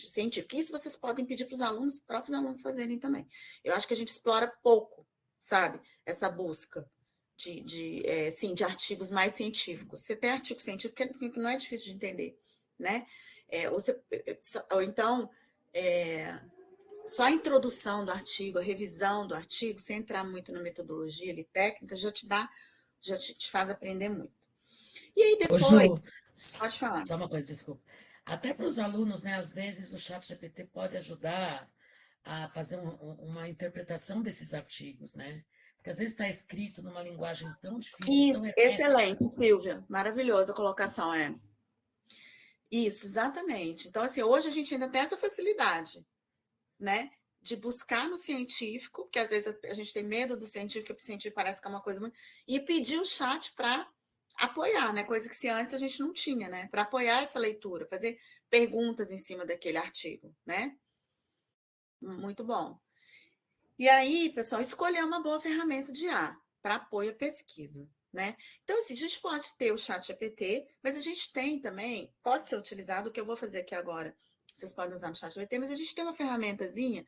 Speaker 1: científico. Isso vocês podem pedir para os alunos, próprios alunos fazerem também. Eu acho que a gente explora pouco, sabe, essa busca de artigos mais científicos. Você tem artigo científico que não é difícil de entender, né? Ou então, só a introdução do artigo, a revisão do artigo, sem entrar muito na metodologia ali, técnica, já te faz aprender muito. E aí depois...
Speaker 2: Ô, Ju,
Speaker 1: pode falar.
Speaker 2: só uma coisa, desculpa. Até para os alunos, né, às vezes o ChatGPT pode ajudar a fazer uma interpretação desses artigos, né? Porque às vezes está escrito numa linguagem tão difícil, tão
Speaker 1: Isso,
Speaker 2: hermética.
Speaker 1: excelente, Silvia. Maravilhosa a colocação, Isso, exatamente. Então, assim, hoje a gente ainda tem essa facilidade, né? De buscar no científico, porque às vezes a gente tem medo do científico, porque o científico parece que é uma coisa muito... E pedir o chat para apoiar, né? Coisa que se antes a gente não tinha, né? Para apoiar essa leitura, fazer perguntas em cima daquele artigo, né? Muito bom. E aí, pessoal, escolher uma boa ferramenta de IA para apoio à pesquisa, né? Então, assim, a gente pode ter o ChatGPT, mas a gente tem também, pode ser utilizado, o que eu vou fazer aqui agora, vocês podem usar no ChatGPT, mas a gente tem uma ferramentazinha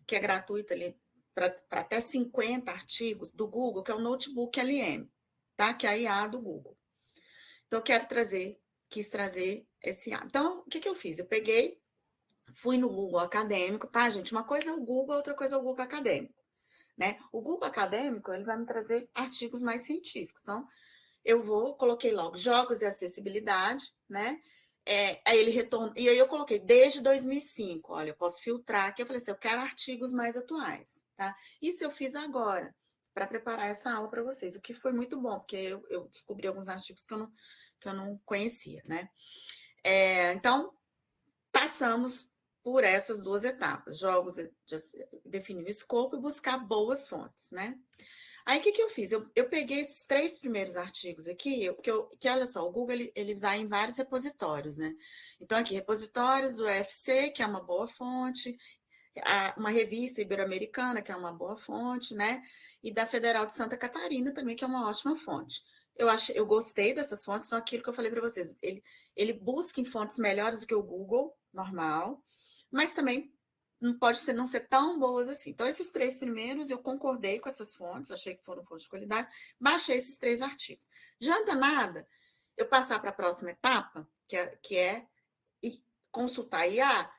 Speaker 1: que é gratuita ali para até 50 artigos do Google, que é o Notebook LM, tá? Que é a IA do Google. Então, eu quis trazer esse IA. Então, o que eu fiz? Eu fui no Google Acadêmico, tá, gente? Uma coisa é o Google, outra coisa é o Google Acadêmico, né? O Google Acadêmico, ele vai me trazer artigos mais científicos. Então, coloquei logo jogos e acessibilidade, né? Aí ele retorna, e aí eu coloquei desde 2005, olha, eu posso filtrar aqui, eu falei assim, eu quero artigos mais atuais, tá? Isso eu fiz agora, para preparar essa aula para vocês, o que foi muito bom, porque eu descobri alguns artigos que eu não conhecia, né? Então, passamos por essas 2 etapas, jogos, definir o escopo e buscar boas fontes, né? Aí, o que eu fiz? Eu peguei esses 3 primeiros artigos aqui, que olha só, o Google, ele vai em vários repositórios, né? Então, aqui, repositórios do UFC, que é uma boa fonte, uma revista ibero-americana, que é uma boa fonte, né? E da Federal de Santa Catarina também, que é uma ótima fonte. eu gostei dessas fontes, são aquilo que eu falei para vocês. Ele busca em fontes melhores do que o Google, normal, mas também não pode não ser tão boas assim. Então, esses 3 primeiros, eu concordei com essas fontes, achei que foram fontes de qualidade, baixei esses 3 artigos. Adianta nada eu passar para a próxima etapa, que é consultar a IA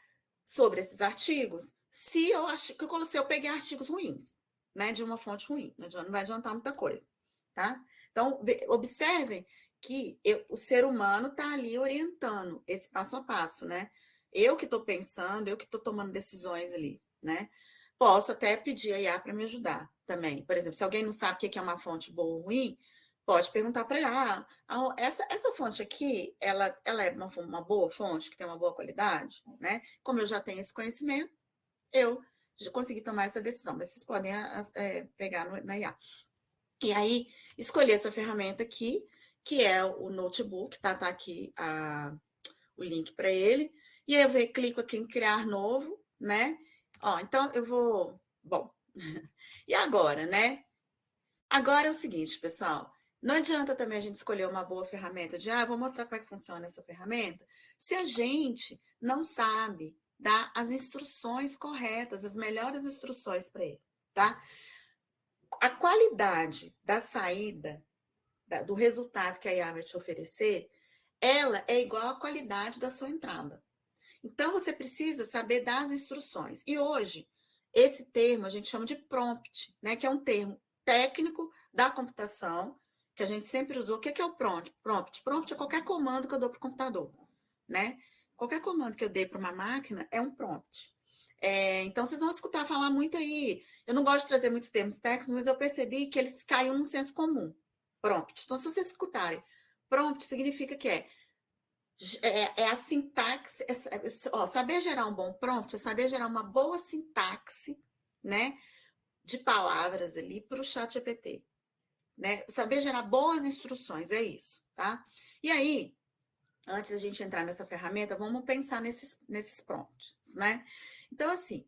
Speaker 1: sobre esses artigos, se eu peguei artigos ruins, né, de uma fonte ruim. Não vai adiantar muita coisa, tá? Então, observem que o ser humano está ali orientando esse passo a passo, né? Eu que estou pensando, eu que estou tomando decisões ali, né? Posso até pedir a IA para me ajudar também. Por exemplo, se alguém não sabe o que é uma fonte boa ou ruim, pode perguntar para ela, essa fonte aqui, ela é uma boa fonte, que tem uma boa qualidade, né? Como eu já tenho esse conhecimento, eu já consegui tomar essa decisão, mas vocês podem pegar na IA. E aí, escolher essa ferramenta aqui, que é o notebook, tá aqui o link para ele, e aí eu clico aqui em criar novo, né? Então eu vou... Bom, e agora, né? Agora é o seguinte, pessoal, não adianta também a gente escolher uma boa ferramenta vou mostrar como é que funciona essa ferramenta, se a gente não sabe dar as instruções corretas, as melhores instruções para ele, tá? A qualidade da saída, do resultado que a IA vai te oferecer, ela é igual à qualidade da sua entrada. Então, você precisa saber dar as instruções. E hoje, esse termo a gente chama de prompt, né? Que é um termo técnico da computação, que a gente sempre usou. O que é o prompt? Prompt é qualquer comando que eu dou para o computador, né? Qualquer comando que eu dei para uma máquina é um prompt. Então, vocês vão escutar falar muito aí. Eu não gosto de trazer muitos termos técnicos, mas eu percebi que eles caem num senso comum. Prompt. Então, se vocês escutarem, prompt significa que é a sintaxe, saber gerar um bom prompt é saber gerar uma boa sintaxe, né, de palavras ali para o ChatGPT, né? Saber gerar boas instruções, é isso, tá? E aí, antes da gente entrar nessa ferramenta, vamos pensar nesses prompts, né? Então, assim,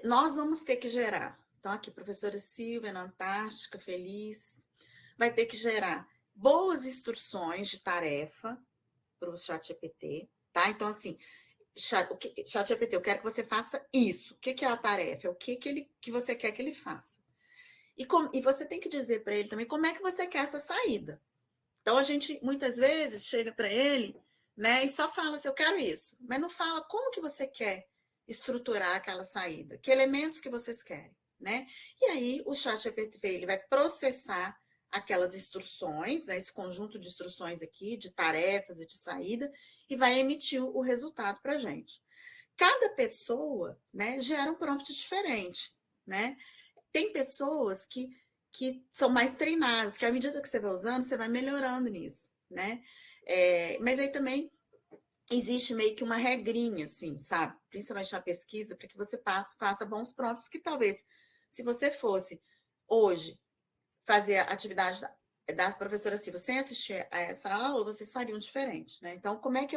Speaker 1: nós vamos ter que gerar. Então, aqui, professora Silvia, na Antártica, feliz, vai ter que gerar boas instruções de tarefa para o ChatGPT, tá? Então, assim, ChatGPT, eu quero que você faça isso. O que é a tarefa? É o que você quer que ele faça. E você tem que dizer para ele também como é que você quer essa saída. Então, a gente, muitas vezes, chega para ele, né, e só fala assim, eu quero isso. Mas não fala como que você quer estruturar aquela saída, que elementos que vocês querem, né? E aí, o ChatGPT, ele vai processar aquelas instruções, né, esse conjunto de instruções aqui, de tarefas e de saída, e vai emitir o resultado para a gente. Cada pessoa, né, gera um prompt diferente, né? Tem pessoas que são mais treinadas, que à medida que você vai usando, você vai melhorando nisso, né? Mas aí também existe meio que uma regrinha, assim, sabe? Principalmente na pesquisa, para que você faça bons prompts, que talvez, se você fosse hoje fazer a atividade da professora Silvia sem assistir a essa aula, vocês fariam diferente, né? Então, como é que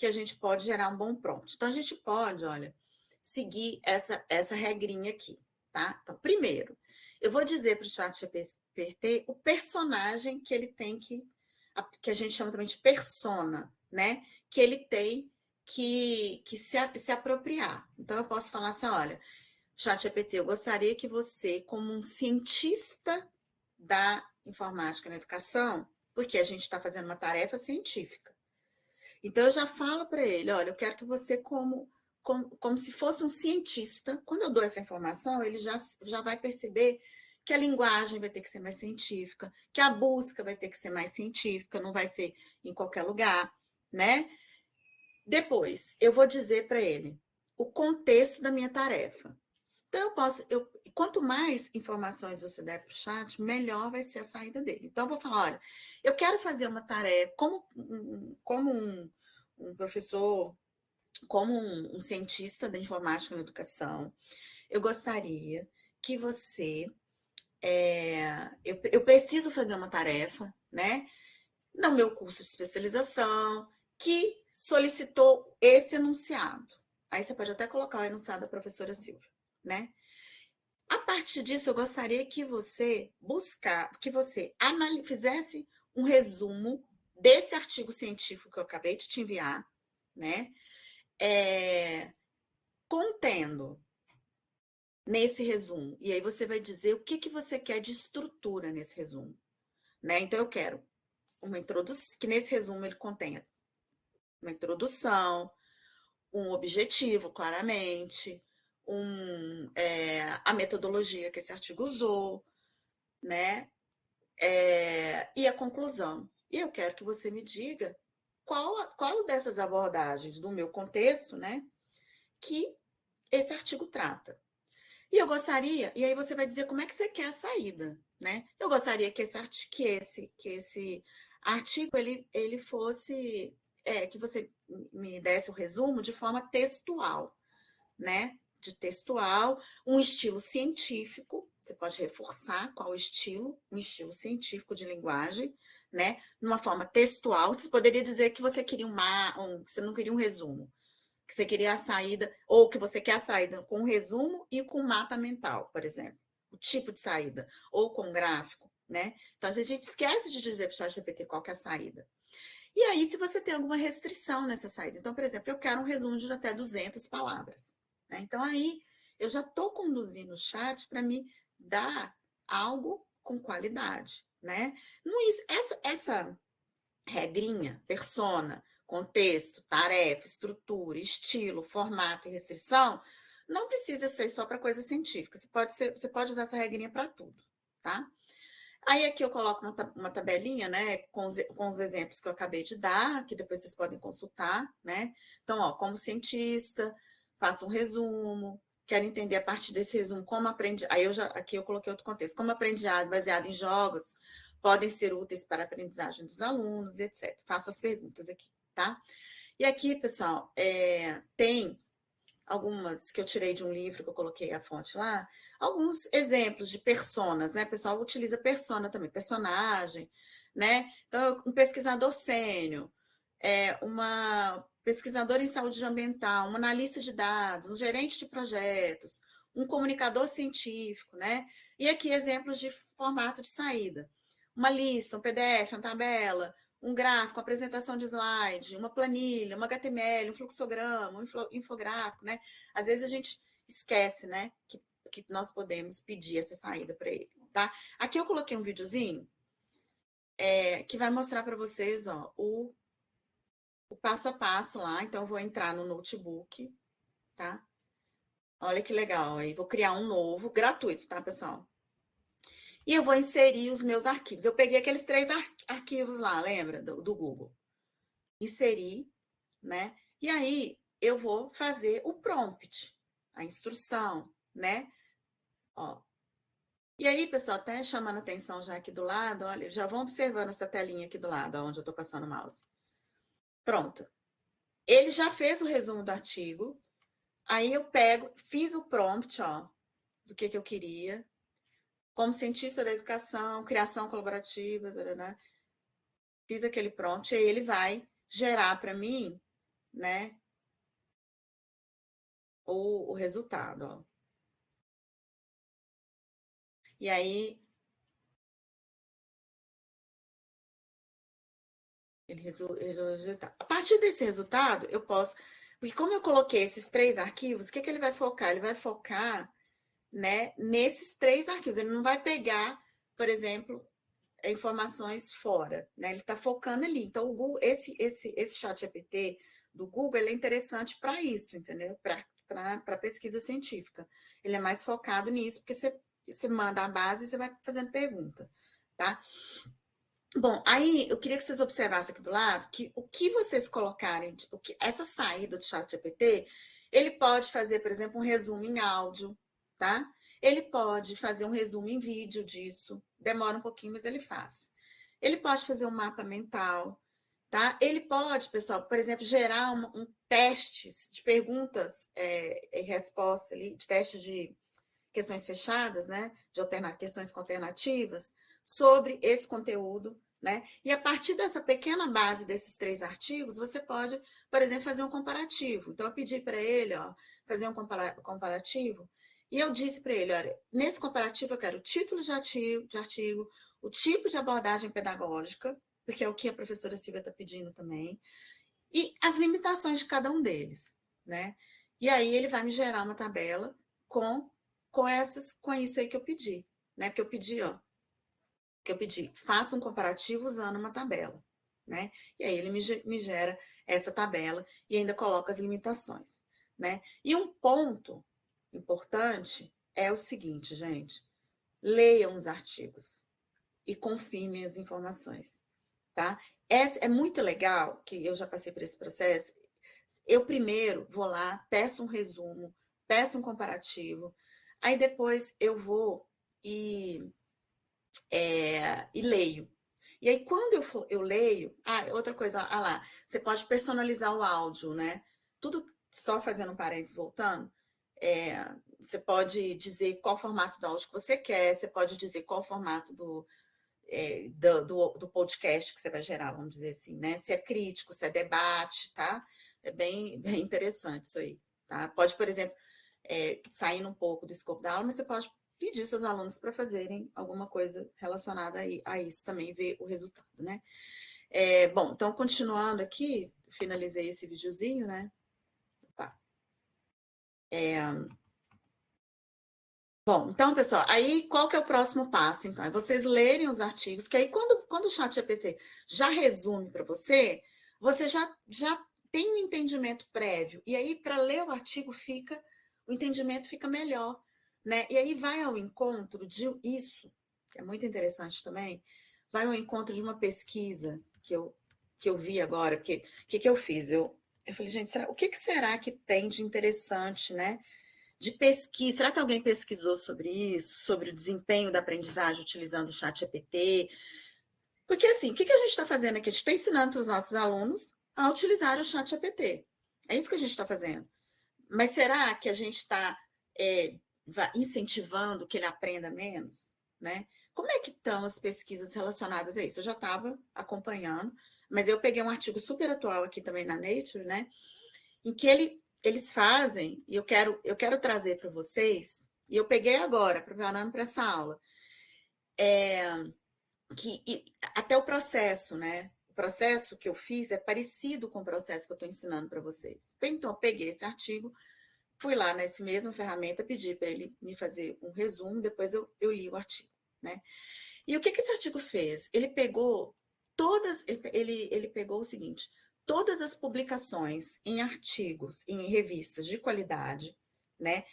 Speaker 1: a gente pode gerar um bom prompt? Então, a gente pode, olha, seguir essa regrinha aqui, tá? Então, primeiro, eu vou dizer para o ChatGPT o personagem que ele tem que a gente chama também de persona, né? Que ele tem que se apropriar. Então, eu posso falar assim, olha, ChatGPT, eu gostaria que você, como um cientista da informática na educação, porque a gente está fazendo uma tarefa científica. Então, eu já falo para ele, olha, eu quero que você, como se fosse um cientista, quando eu dou essa informação, ele já vai perceber que a linguagem vai ter que ser mais científica, que a busca vai ter que ser mais científica, não vai ser em qualquer lugar, né? Depois, eu vou dizer para ele o contexto da minha tarefa. Então, quanto mais informações você der para o chat, melhor vai ser a saída dele. Então, eu vou falar, olha, eu quero fazer uma tarefa, como um professor, como um cientista da informática na educação, eu gostaria que você... eu preciso fazer uma tarefa, né, no meu curso de especialização, que solicitou esse enunciado. Aí você pode até colocar o enunciado da professora Silvia, né? A partir disso, eu gostaria que você fizesse um resumo desse artigo científico que eu acabei de te enviar, né? Contendo nesse resumo. E aí você vai dizer o que você quer de estrutura nesse resumo, né? Então, eu quero uma introdução, que nesse resumo ele contenha uma introdução, um objetivo, claramente, a metodologia que esse artigo usou, né? E a conclusão. E eu quero que você me diga qual dessas abordagens do meu contexto, né, que esse artigo trata. E eu gostaria, e aí você vai dizer como é que você quer a saída, né? Eu gostaria que esse artigo ele fosse que você me desse o resumo de forma textual, né? De textual, um estilo científico, você pode reforçar qual estilo, um estilo científico de linguagem, né? Numa forma textual, você poderia dizer que você queria você não queria um resumo, que você queria a saída, ou que você quer a saída com um resumo e com um mapa mental, por exemplo, o tipo de saída, ou com gráfico, né? Então, a gente esquece de dizer para o ChatGPT qual que é a saída. E aí, se você tem alguma restrição nessa saída, então, por exemplo, eu quero um resumo de até 200 palavras, né? Então, aí, eu já estou conduzindo o chat para me dar algo com qualidade, né? Essa regrinha, persona, contexto, tarefa, estrutura, estilo, formato e restrição, não precisa ser só para coisa científica. Você pode usar essa regrinha para tudo, tá? Aí aqui eu coloco uma tabelinha, né, com os exemplos que eu acabei de dar, que depois vocês podem consultar, né? Então, ó, como cientista, faço um resumo, quero entender a partir desse resumo como aprender. Aqui eu coloquei outro contexto, como aprendizado baseado em jogos podem ser úteis para a aprendizagem dos alunos, etc. Faço as perguntas aqui, tá? E aqui, pessoal, tem algumas que eu tirei de um livro que eu coloquei a fonte lá, alguns exemplos de personas, né? O pessoal utiliza persona também, personagem, né? Então, um pesquisador sênior, uma pesquisadora em saúde ambiental, um analista de dados, um gerente de projetos, um comunicador científico, né? E aqui exemplos de formato de saída. Uma lista, um PDF, uma tabela, um gráfico, uma apresentação de slide, uma planilha, um HTML, um fluxograma, um infográfico, né? Às vezes a gente esquece, né, que nós podemos pedir essa saída para ele, tá? Aqui eu coloquei um videozinho que vai mostrar para vocês, ó, o passo a passo lá. Então, eu vou entrar no notebook, tá? Olha que legal. Aí vou criar um novo, gratuito, tá, pessoal? E eu vou inserir os meus arquivos. Eu peguei aqueles 3 arquivos lá, lembra? Do Google. Inseri, né? E aí, eu vou fazer o prompt, a instrução, né? Ó. E aí, pessoal, até chamando a atenção já aqui do lado, olha, já vão observando essa telinha aqui do lado, onde eu estou passando o mouse. Pronto. Ele já fez o resumo do artigo. Aí eu fiz o prompt, ó, do que eu queria. Como cientista da educação, criação colaborativa, né? Fiz aquele prompt, aí ele vai gerar para mim, né, o resultado, ó. E aí a partir desse resultado, eu posso, porque como eu coloquei esses 3 arquivos, o que ele vai focar? Ele vai focar, né, nesses 3 arquivos. Ele não vai pegar, por exemplo, informações fora, né? Ele está focando ali. Então, o Google, esse chat GPT do Google, ele é interessante para isso, entendeu? Para pesquisa científica. Ele é mais focado nisso, porque você manda a base e você vai fazendo pergunta, tá? Bom, aí eu queria que vocês observassem aqui do lado que o que vocês colocarem, essa saída do chat GPT, ele pode fazer, por exemplo, um resumo em áudio, tá? Ele pode fazer um resumo em vídeo disso, demora um pouquinho, mas ele faz. Ele pode fazer um mapa mental, tá? Ele pode, pessoal, por exemplo, gerar um testes de perguntas e respostas ali, de testes de questões fechadas, né? De questões com alternativas, sobre esse conteúdo, né? E a partir dessa pequena base desses 3 artigos, você pode, por exemplo, fazer um comparativo. Então, eu pedi para ele, ó, fazer um comparativo E eu disse para ele, olha, nesse comparativo eu quero o título de artigo, o tipo de abordagem pedagógica, porque é o que a professora Silvia está pedindo também, e as limitações de cada um deles, né? E aí ele vai me gerar uma tabela com isso aí que eu pedi, né? Porque eu pedi, faça um comparativo usando uma tabela, né? E aí ele me gera essa tabela e ainda coloca as limitações, né? E um ponto importante é o seguinte, gente: leiam os artigos e confirmem as informações, tá? É muito legal, que eu já passei por esse processo. Eu primeiro vou lá, peço um resumo, peço um comparativo, aí depois eu vou e leio. E aí, quando eu leio... outra coisa, lá, você pode personalizar o áudio, né? Tudo, só fazendo um parênteses, voltando, você pode dizer qual formato do áudio que você quer, você pode dizer qual formato do podcast que você vai gerar, vamos dizer assim, né? Se é crítico, se é debate, tá? É bem interessante isso aí, tá? Pode, por exemplo, saindo um pouco do escopo da aula, mas você pode pedir seus alunos para fazerem alguma coisa relacionada a isso também, ver o resultado, né? Bom, então, continuando aqui, finalizei esse videozinho, né? Opa. Bom, então, pessoal, aí qual que é o próximo passo? Então, é vocês lerem os artigos, que aí quando o ChatGPT já resume para você, você já tem um entendimento prévio. E aí, para ler o artigo, o entendimento fica melhor, né? E aí vai ao encontro de isso, que é muito interessante também, vai ao encontro de uma pesquisa que eu vi agora, porque o que eu fiz? Eu falei, gente, o que será que tem de interessante, né? De pesquisa. Será que alguém pesquisou sobre isso, sobre o desempenho da aprendizagem utilizando o ChatGPT? Porque, assim, o que a gente está fazendo aqui? A gente está ensinando para os nossos alunos a utilizar o ChatGPT. É isso que a gente está fazendo. Mas será que a gente está incentivando que ele aprenda menos? Né? Como é que estão as pesquisas relacionadas a isso? Eu já estava acompanhando, mas eu peguei um artigo super atual aqui também na Nature, né? Em que eles fazem, e eu quero trazer para vocês, e eu peguei agora, preparando para essa aula, até o processo, né? O processo que eu fiz é parecido com o processo que eu estou ensinando para vocês. Então, eu peguei esse artigo, fui lá nessa mesma ferramenta, pedi para ele me fazer um resumo, depois eu li o artigo, né? E o que esse artigo fez? Ele pegou ele pegou o seguinte: todas as publicações em artigos, em revistas de qualidade, né,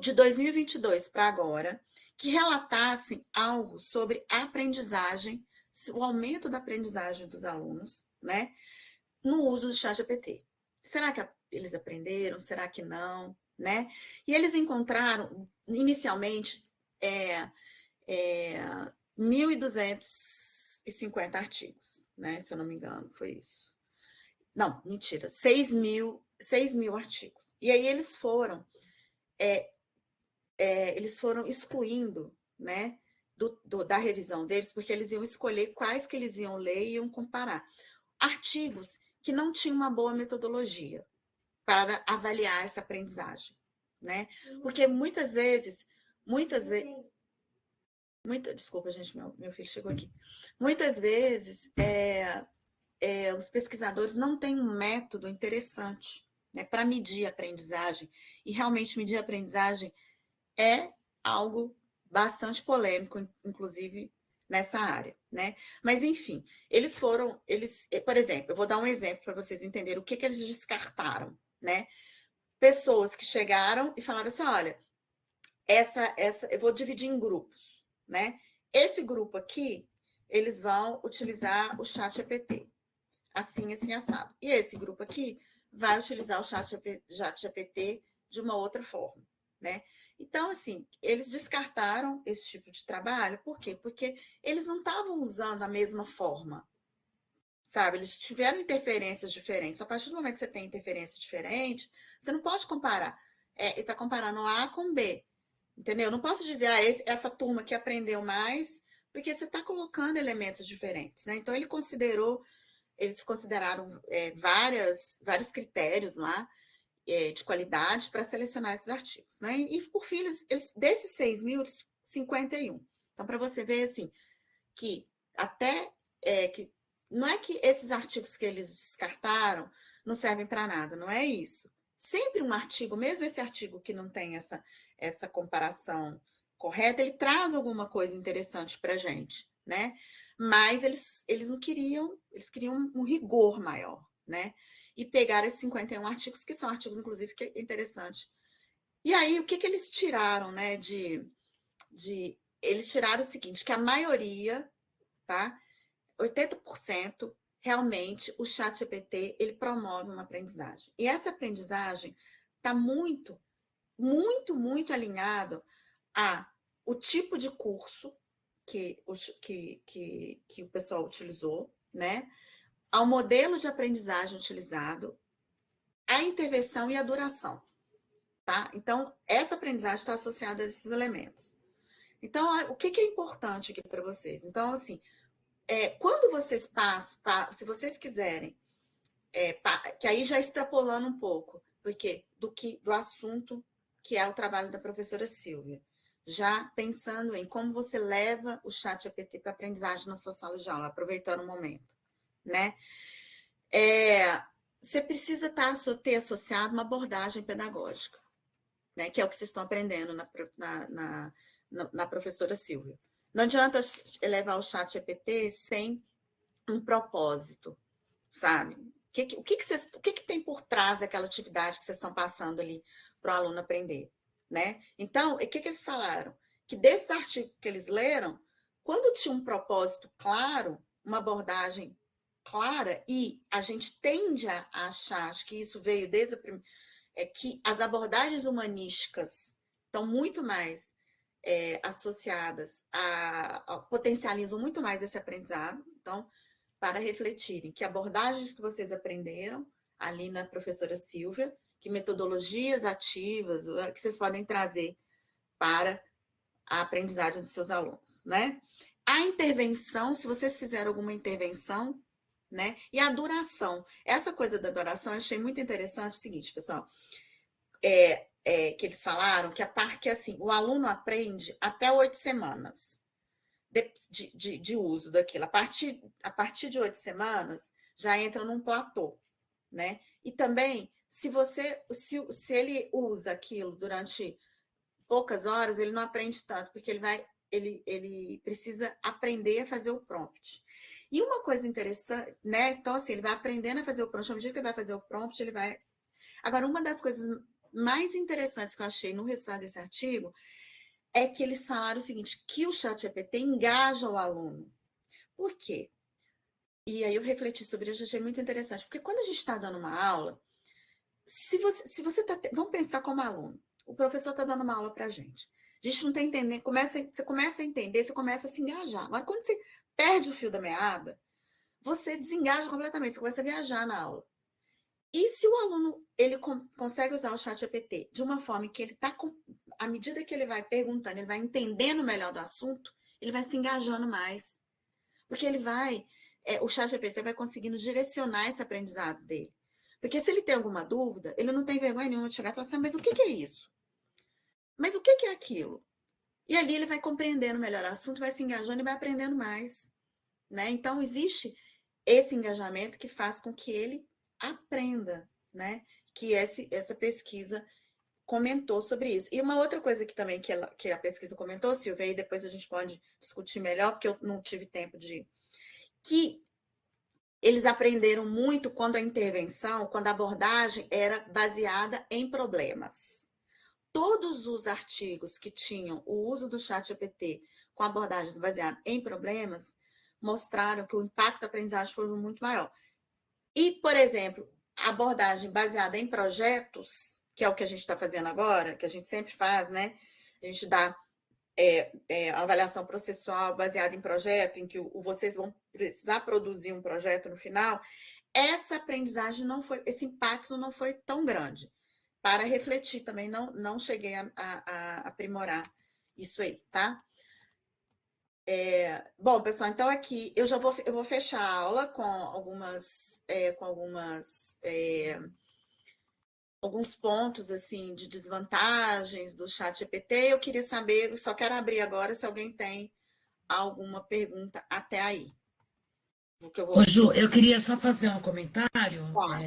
Speaker 1: de 2022 para agora, que relatassem algo sobre a aprendizagem, o aumento da aprendizagem dos alunos, né, no uso do ChatGPT. Será que eles aprenderam? Será que não? Né? E eles encontraram, inicialmente, 1.250 artigos, né? Se eu não me engano, foi isso. Não, mentira, 6.000 artigos. E aí eles foram excluindo, né, da revisão deles, porque eles iam escolher quais que eles iam ler e iam comparar. Artigos que não tinham uma boa metodologia para avaliar essa aprendizagem, né? Porque muitas vezes, desculpa, gente, meu filho chegou aqui. Muitas vezes, os pesquisadores não têm um método interessante, né, para medir a aprendizagem, e realmente medir a aprendizagem é algo bastante polêmico, inclusive nessa área, né? Mas, enfim, por exemplo, eu vou dar um exemplo para vocês entenderem o que eles descartaram, né? Pessoas que chegaram e falaram assim, olha, eu vou dividir em grupos, né? Esse grupo aqui, eles vão utilizar o ChatGPT, assim, assim, assado. E esse grupo aqui vai utilizar o ChatGPT de uma outra forma, né? Então, assim, eles descartaram esse tipo de trabalho, por quê? Porque eles não estavam usando a mesma forma, sabe? Eles tiveram interferências diferentes. A partir do momento que você tem interferência diferente, você não pode comparar. Ele está comparando A com B, entendeu? Eu não posso dizer, essa turma que aprendeu mais, porque você está colocando elementos diferentes, né? Então, eles consideraram vários critérios lá, de qualidade para selecionar esses artigos, né? E por fim, desses 6.000, 51. Então, para você ver assim, que até que não é que esses artigos que eles descartaram não servem para nada, não é isso. Sempre um artigo, mesmo esse artigo que não tem essa comparação correta, ele traz alguma coisa interessante para a gente, né? Mas eles não queriam, eles queriam um rigor maior, né? E pegaram esses 51 artigos, que são artigos, inclusive, que é interessante. E aí, o que eles tiraram, né? Eles tiraram o seguinte, que a maioria, tá? 80%, realmente, o ChatGPT, ele promove uma aprendizagem. E essa aprendizagem está muito, muito, muito alinhado a o tipo de curso que o pessoal utilizou, né? Ao modelo de aprendizagem utilizado, a intervenção e a duração, tá? Então, essa aprendizagem está associada a esses elementos. Então, o que é importante aqui para vocês? Então, assim, quando vocês passam, se vocês quiserem, que aí já extrapolando um pouco, porque do assunto que é o trabalho da professora Silvia, já pensando em como você leva o ChatGPT para aprendizagem na sua sala de aula, aproveitando o momento, né? Você precisa ter associado uma abordagem pedagógica, né? Que é o que vocês estão aprendendo na professora Silvia. Não adianta levar o ChatGPT sem um propósito, sabe? O que tem por trás daquela atividade que vocês estão passando ali para o aluno aprender, né? Então, o que eles falaram? Que desse artigo que eles leram, quando tinha um propósito claro, uma abordagem clara, e a gente tende a achar, acho que isso veio desde que as abordagens humanísticas estão muito mais associadas potencializam muito mais esse aprendizado. Então, para refletirem que abordagens que vocês aprenderam ali na professora Silvia, que metodologias ativas que vocês podem trazer para a aprendizagem dos seus alunos, né? A intervenção, se vocês fizeram alguma intervenção, né? E a duração. Essa coisa da duração eu achei muito interessante. O seguinte, pessoal, que eles falaram que assim, o aluno aprende até 8 semanas de uso daquilo. A partir de 8 semanas, já entra num platô, né? E também, se ele usa aquilo durante poucas horas, ele não aprende tanto, porque ele precisa aprender a fazer o prompt. E uma coisa interessante, né? Então, assim, ele vai aprendendo a fazer o prompt, à medida que ele vai fazer o prompt, ele vai... Agora, uma das coisas mais interessantes que eu achei no resultado desse artigo é que eles falaram o seguinte, que o ChatGPT engaja o aluno. Por quê? E aí eu refleti sobre isso, achei muito interessante, porque quando a gente está dando uma aula, se você tá... Vamos pensar como aluno. O professor está dando uma aula para a gente. A gente não está entendendo, você começa a entender, você começa a se engajar. Agora, quando você perde o fio da meada, você desengaja completamente, você começa a viajar na aula. E se o aluno ele consegue usar o ChatGPT de uma forma que ele está, à medida que ele vai perguntando, ele vai entendendo melhor do assunto, ele vai se engajando mais. Porque o ChatGPT vai conseguindo direcionar esse aprendizado dele. Porque se ele tem alguma dúvida, ele não tem vergonha nenhuma de chegar e falar assim, mas o que é isso? Mas o que é aquilo? E ali ele vai compreendendo melhor o assunto, vai se engajando e vai aprendendo mais, né? Então, existe esse engajamento que faz com que ele aprenda, né? Que essa pesquisa comentou sobre isso. E uma outra coisa que também que a pesquisa comentou, Silvia, e depois a gente pode discutir melhor, porque eu não tive tempo que eles aprenderam muito quando a abordagem era baseada em problemas. Todos os artigos que tinham o uso do ChatGPT com abordagens baseadas em problemas mostraram que o impacto da aprendizagem foi muito maior. E, por exemplo, a abordagem baseada em projetos, que é o que a gente está fazendo agora, que a gente sempre faz, né? A gente dá a avaliação processual baseada em projeto, em que vocês vão precisar produzir um projeto no final. Essa aprendizagem esse impacto não foi tão grande. Para refletir também, não cheguei a aprimorar isso aí, tá? Bom, pessoal, então aqui eu vou fechar a aula com algumas alguns pontos assim de desvantagens do ChatGPT. Eu queria saber, só quero abrir agora se alguém tem alguma pergunta até aí.
Speaker 2: Ô, Ju, eu queria só fazer um comentário,
Speaker 1: Claro.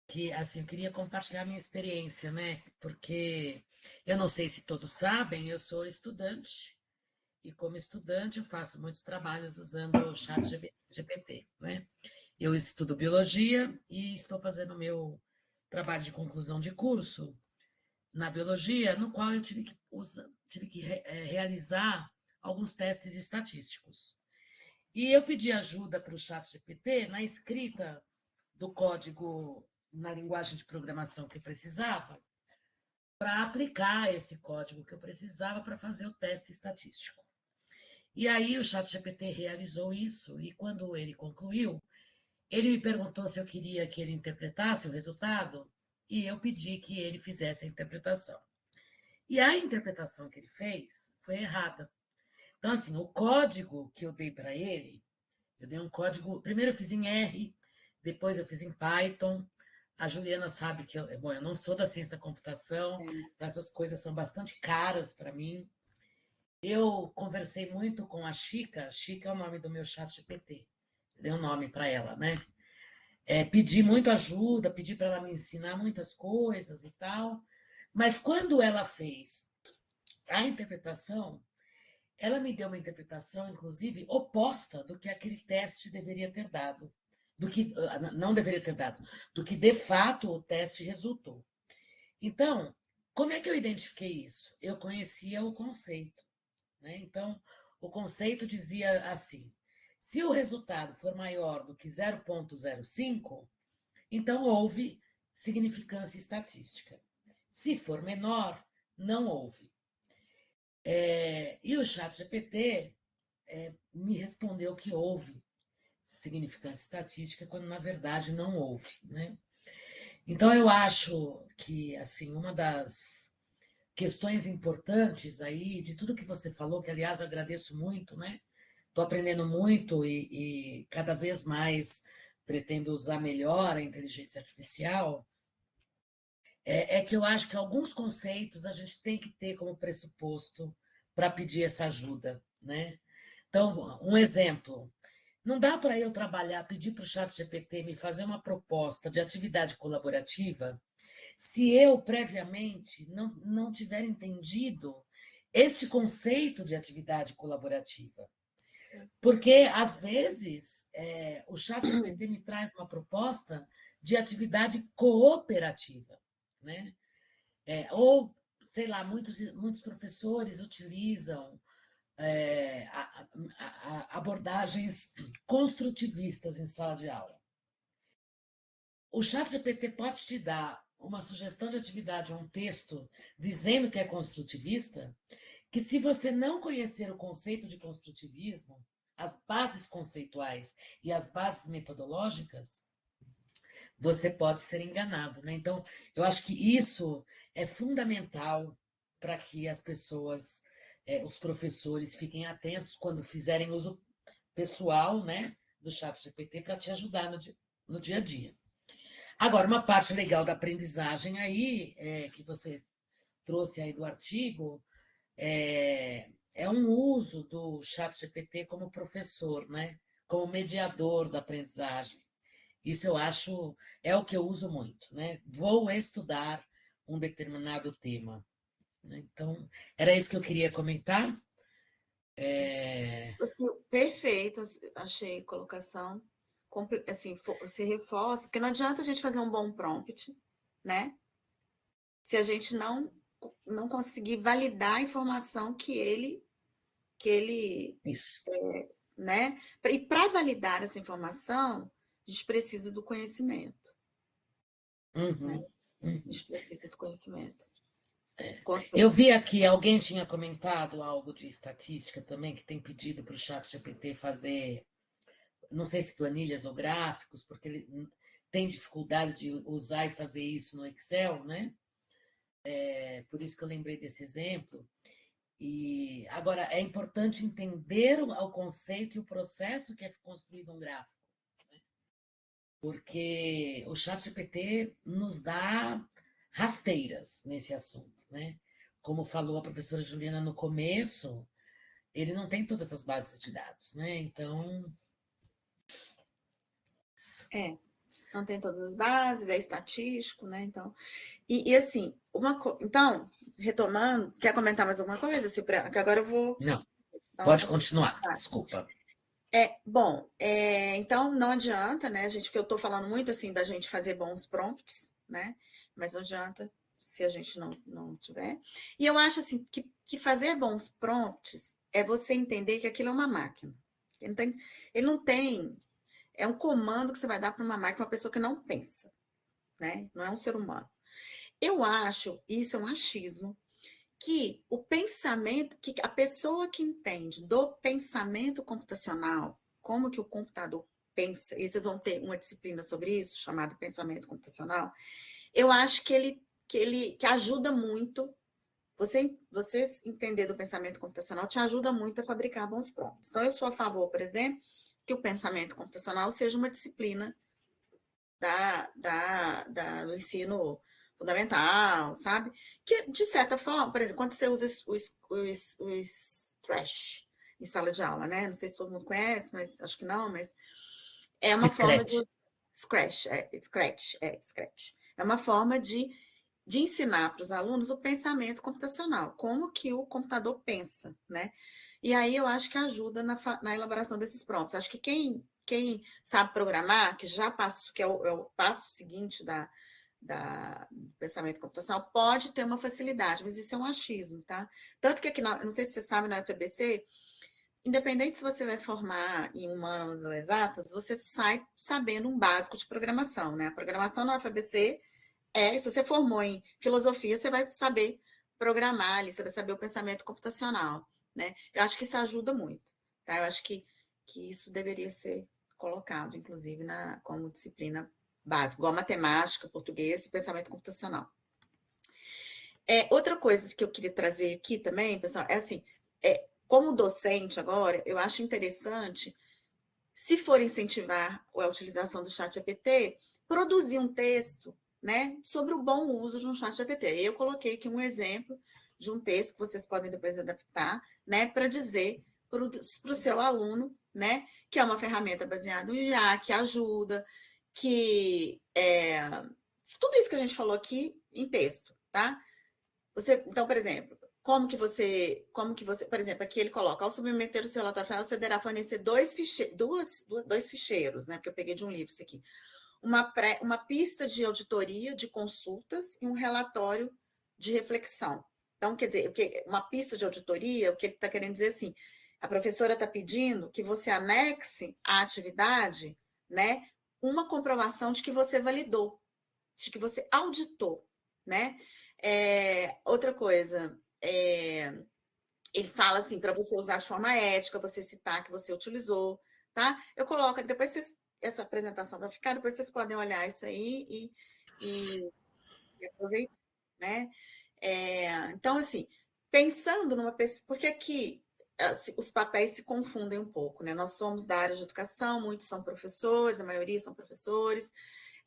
Speaker 2: que assim, eu queria compartilhar minha experiência, né? Porque eu não sei se todos sabem, eu sou estudante, e como estudante eu faço muitos trabalhos usando o chat GPT, né? Eu estudo biologia e estou fazendo meu trabalho de conclusão de curso na biologia, no qual eu tive que realizar alguns testes estatísticos. E eu pedi ajuda para o chat GPT na escrita do código na linguagem de programação que eu precisava, para aplicar esse código que eu precisava para fazer o teste estatístico. E aí o chat GPT realizou isso, e quando ele concluiu, ele me perguntou se eu queria que ele interpretasse o resultado, e eu pedi que ele fizesse a interpretação. E a interpretação que ele fez foi errada. Então, assim, o código que eu dei para ele, eu dei um código. Primeiro eu fiz em R, depois eu fiz em Python. A Juliana sabe que eu não sou da ciência da computação, essas coisas são bastante caras para mim. Eu conversei muito com a Chica. Chica é o nome do meu chat GPT. Eu dei um nome para ela, né? Pedi muito ajuda, pedi para ela me ensinar muitas coisas e tal. Mas quando ela fez a interpretação, ela me deu uma interpretação, inclusive, oposta do que aquele teste deveria ter dado. Do que não deveria ter dado, do que de fato o teste resultou. Então, como é que eu identifiquei isso? Eu conhecia o conceito, né? Então, o conceito dizia assim: se o resultado for maior do que 0,05, então houve significância estatística. Se for menor, não houve. E o chat GPT me respondeu que houve significância estatística, quando na verdade não houve, né? Então eu acho que assim uma das questões importantes aí de tudo que você falou, que aliás eu agradeço muito, né? Estou aprendendo muito e cada vez mais pretendo usar melhor a inteligência artificial. É que eu acho que alguns conceitos a gente tem que ter como pressuposto para pedir essa ajuda, né? Então, um exemplo, não dá para eu trabalhar, pedir para o chat GPT me fazer uma proposta de atividade colaborativa se eu, previamente, não tiver entendido este conceito de atividade colaborativa. Porque, às vezes, o chat GPT me traz uma proposta de atividade cooperativa, né? Ou, sei lá, muitos professores utilizam abordagens construtivistas em sala de aula. O chat GPT pode te dar uma sugestão de atividade, um texto dizendo que é construtivista, que se você não conhecer o conceito de construtivismo, as bases conceituais e as bases metodológicas, você pode ser enganado, né? Então, eu acho que isso é fundamental para que as pessoas, os professores, fiquem atentos quando fizerem uso pessoal, né, do chat GPT para te ajudar no dia a dia. Agora, uma parte legal da aprendizagem aí, que você trouxe aí do artigo, é um uso do chat GPT como professor, né? Como mediador da aprendizagem. Isso eu acho, é o que eu uso muito, né? Vou estudar um determinado tema, né? Então, era isso que eu queria comentar.
Speaker 1: Assim, perfeito, achei a colocação. Assim, se reforça, porque não adianta a gente fazer um bom prompt, né? Se a gente não conseguir validar a informação que ele,
Speaker 2: Isso.
Speaker 1: né? E para validar essa informação, a gente precisa do conhecimento, né?
Speaker 2: Uhum,
Speaker 1: A
Speaker 2: uhum.
Speaker 1: gente precisa do conhecimento.
Speaker 2: Eu vi aqui, alguém tinha comentado algo de estatística também, que tem pedido para o chat GPT fazer, não sei se planilhas ou gráficos, porque ele tem dificuldade de usar e fazer isso no Excel, né? Por isso que eu lembrei desse exemplo. E agora é importante entender o conceito e o processo que é construído um gráfico. porque o ChatGPT nos dá rasteiras nesse assunto, né? Como falou a professora Juliana no começo, ele não tem todas as bases de dados, né? Então.
Speaker 1: Não tem todas as bases, é estatístico, né? Então, e assim, então, retomando, quer comentar mais alguma coisa? Que agora eu vou.
Speaker 2: Não,
Speaker 1: Então,
Speaker 2: pode continuar, desculpa.
Speaker 1: Bom, então não adianta, né, gente, porque eu estou falando muito assim da gente fazer bons prompts, né? Mas não adianta se a gente não tiver. E eu acho assim que fazer bons prompts é você entender que aquilo é uma máquina. Ele não tem, é um comando que você vai dar para uma máquina, uma pessoa que não pensa, né? Não é um ser humano. Eu acho, isso é um achismo, que o pensamento, que a pessoa que entende do pensamento computacional, como que o computador pensa, e vocês vão ter uma disciplina sobre isso, chamada pensamento computacional, eu acho que ajuda muito, você entender do pensamento computacional te ajuda muito a fabricar bons prompts. Então, eu sou a favor, por exemplo, que o pensamento computacional seja uma disciplina do ensino fundamental, sabe? Que, de certa forma, por exemplo, quando você usa o Scratch em sala de aula, né? Não sei se todo mundo conhece, mas acho que não, mas é uma forma de... Scratch. É uma forma de ensinar para os alunos o pensamento computacional, como que o computador pensa, né? E aí eu acho que ajuda na elaboração desses prompts. Acho que quem sabe programar, que já passou, que é o passo seguinte do pensamento computacional, pode ter uma facilidade, mas isso é um achismo, tá? Tanto que aqui, não sei se você sabe, na UFABC, independente se você vai formar em humanas ou exatas, você sai sabendo um básico de programação, né? A programação na UFABC se você formou em filosofia, você vai saber programar ali, você vai saber o pensamento computacional, né? Eu acho que isso ajuda muito, tá? Eu acho que isso deveria ser colocado, inclusive, como disciplina básica, igual matemática, português e pensamento computacional. Outra coisa que eu queria trazer aqui também, pessoal, é assim, como docente agora, eu acho interessante, se for incentivar a utilização do ChatGPT, produzir um texto, né, sobre o bom uso de um ChatGPT. Eu coloquei aqui um exemplo de um texto que vocês podem depois adaptar, né, para dizer para o seu aluno, né, que é uma ferramenta baseada em IA, que ajuda, que tudo isso que a gente falou aqui em texto, tá? Então, por exemplo, como que você, por exemplo, aqui ele coloca, ao submeter o seu relatório final, você deverá fornecer dois ficheiros, né? Porque eu peguei de um livro isso aqui. Uma pista de auditoria, de consultas e um relatório de reflexão. Então, quer dizer, uma pista de auditoria, o que ele está querendo dizer assim, a professora está pedindo que você anexe à atividade, né, uma comprovação de que você validou, de que você auditou, né? Outra coisa, ele fala assim, para você usar de forma ética, você citar que você utilizou, tá? Eu coloco, depois essa apresentação vai ficar, depois vocês podem olhar isso aí e aproveitar, né? Então, assim, pensando numa pessoa, porque aqui os papéis se confundem um pouco, né? Nós somos da área de educação, muitos são professores, a maioria são professores,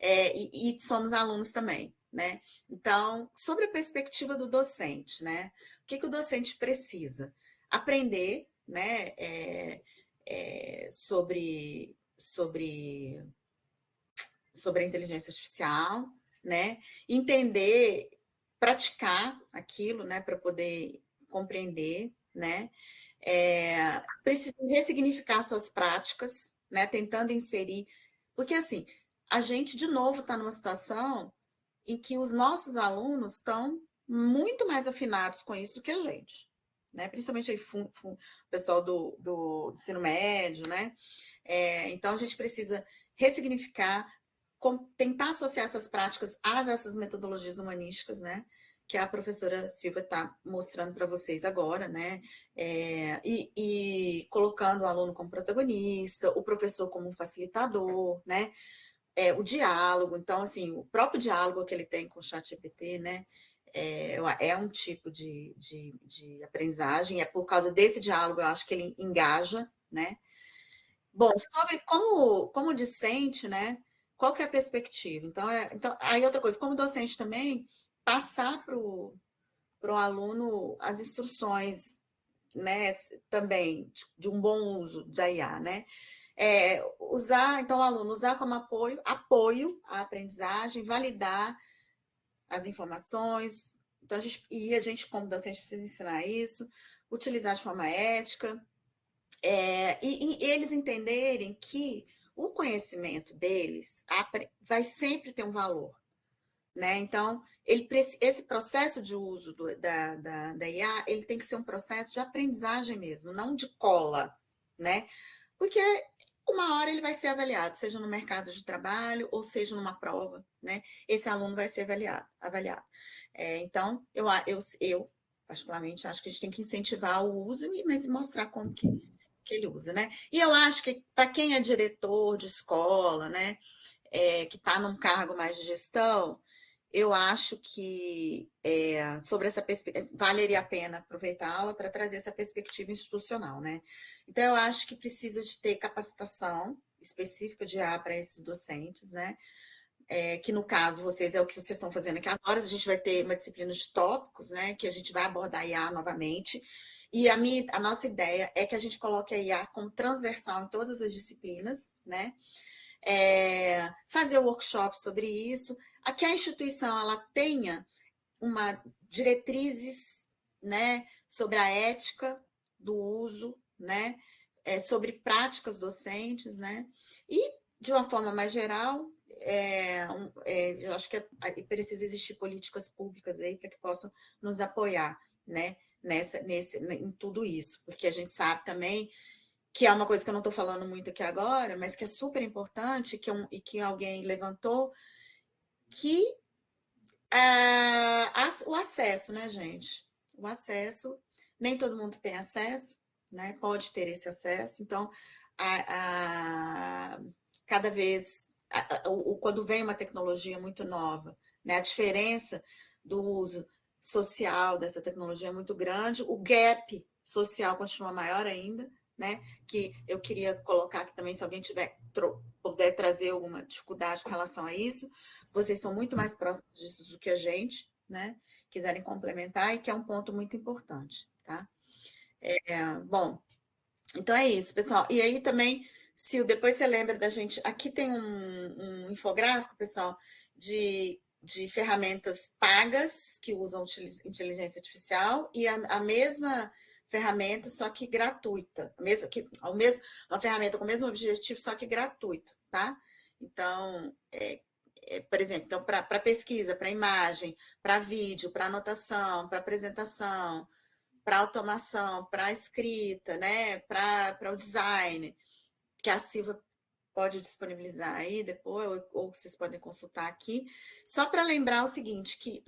Speaker 1: e somos alunos também, né? Então, sobre a perspectiva do docente, né? O que o docente precisa? Aprender, né? Sobre a inteligência artificial, né? Entender, praticar aquilo, né? Para poder compreender, né? Precisa ressignificar suas práticas, né? Tentando inserir, porque assim, a gente de novo está numa situação em que os nossos alunos estão muito mais afinados com isso do que a gente, né? Principalmente aí, o pessoal do ensino médio, né? Então a gente precisa ressignificar, tentar associar essas práticas a essas metodologias humanísticas, né? Que a professora Silvia está mostrando para vocês agora, né? E colocando o aluno como protagonista, o professor como facilitador, né? O diálogo, então, assim, o próprio diálogo que ele tem com o ChatGPT, né? É um tipo de aprendizagem, por causa desse diálogo, eu acho que ele engaja, né? Bom, sobre como discente, né? qual que é a perspectiva? Então, aí outra coisa, como docente também, passar para o aluno as instruções, né, também de um bom uso da IA, né? Então, o aluno usar como apoio à aprendizagem, validar as informações. Então, a gente, como docente, precisa ensinar isso, utilizar de forma ética, e eles entenderem que o conhecimento deles vai sempre ter um valor, né? Então, esse processo de uso da IA, ele tem que ser um processo de aprendizagem mesmo, não de cola, né? Porque uma hora ele vai ser avaliado, seja no mercado de trabalho ou seja numa prova, né? Esse aluno vai ser avaliado. Então, eu particularmente acho que a gente tem que incentivar o uso, mas mostrar como que ele usa, né? E eu acho que para quem é diretor de escola, né, que está num cargo mais de gestão, eu acho que sobre essa perspectiva, valeria a pena aproveitar a aula para trazer essa perspectiva institucional, né? Então, eu acho que precisa de ter capacitação específica de IA para esses docentes, né? Que no caso, vocês, é o que vocês estão fazendo aqui agora, a gente vai ter uma disciplina de tópicos, né? Que a gente vai abordar a IA novamente. E a nossa ideia é que a gente coloque a IA como transversal em todas as disciplinas, né? Fazer workshop sobre isso, que a instituição ela tenha diretrizes, né, sobre a ética do uso, né, sobre práticas docentes, né, e de uma forma mais geral, eu acho que precisa existir políticas públicas aí para que possam nos apoiar, né, em tudo isso, porque a gente sabe também que é uma coisa que eu não estou falando muito aqui agora, mas que é super importante, e que alguém levantou, que o acesso, né, gente? O acesso, nem todo mundo tem acesso, né? Pode ter esse acesso, então, cada vez, quando vem uma tecnologia muito nova, né, a diferença do uso social dessa tecnologia é muito grande, o gap social continua maior ainda, né? Que eu queria colocar aqui também, se alguém puder trazer alguma dificuldade com relação a isso, vocês são muito mais próximos disso do que a gente, né? Quiserem complementar, e que é um ponto muito importante, tá? Bom, então é isso, pessoal. E aí também, se depois você lembra da gente, aqui tem um infográfico, pessoal, de ferramentas pagas que usam inteligência artificial, e a mesma ferramenta, só que gratuita. Uma ferramenta com o mesmo objetivo, só que gratuito, tá? Então, por exemplo, então, para pesquisa, para imagem, para vídeo, para anotação, para apresentação, para automação, para escrita, né? Para o design, que a Silva pode disponibilizar aí depois, ou vocês podem consultar aqui. Só para lembrar o seguinte, que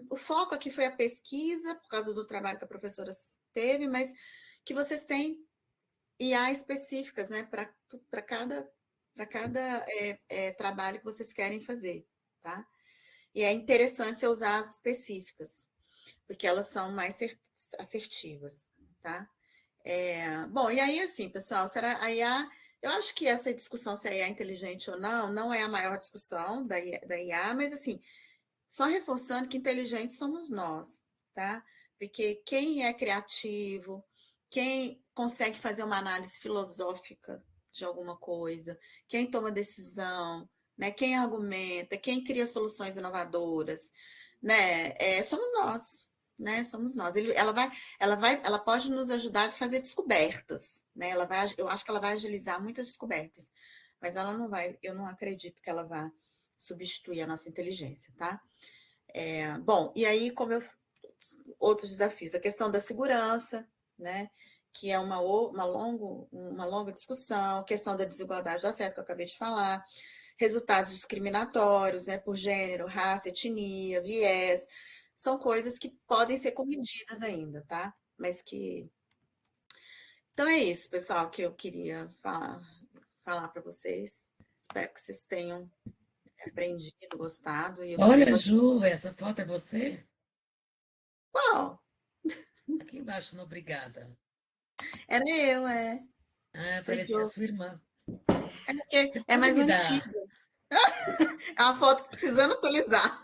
Speaker 1: o foco aqui foi a pesquisa, por causa do trabalho que a professora teve, mas que vocês têm IA específicas, né, para cada trabalho que vocês querem fazer, tá? E é interessante você usar as específicas, porque elas são mais assertivas, tá? Bom, e aí, assim, pessoal, será a IA... Eu acho que essa discussão se a IA é inteligente ou não é a maior discussão da IA, mas, assim, só reforçando que inteligentes somos nós, tá? Porque quem é criativo, quem consegue fazer uma análise filosófica de alguma coisa, quem toma decisão, né? Quem argumenta, quem cria soluções inovadoras, né? Somos nós, né? Somos nós. Ela pode nos ajudar a fazer descobertas, né? Eu acho que ela vai agilizar muitas descobertas, mas ela não vai. Eu não acredito que ela vá substituir a nossa inteligência, tá? Bom, e aí, outros desafios, a questão da segurança, né? Que é uma longa discussão, a questão da desigualdade do acesso, que eu acabei de falar, resultados discriminatórios, né? Por gênero, raça, etnia, viés, são coisas que podem ser corrigidas ainda, tá? Mas que... Então é isso, pessoal, que eu queria falar para vocês. Espero que vocês tenham aprendido, gostado. E eu também
Speaker 2: Olha,
Speaker 1: gostei.
Speaker 2: Ju, essa foto é você?
Speaker 1: Bom,
Speaker 2: Aqui embaixo, no Obrigada.
Speaker 1: era eu,
Speaker 2: Ah,
Speaker 1: Sou
Speaker 2: parecia
Speaker 1: idiota.
Speaker 2: sua irmã.
Speaker 1: Porque
Speaker 2: Você
Speaker 1: é
Speaker 2: pode
Speaker 1: mais
Speaker 2: me dar,
Speaker 1: antiga. É uma foto precisando atualizar.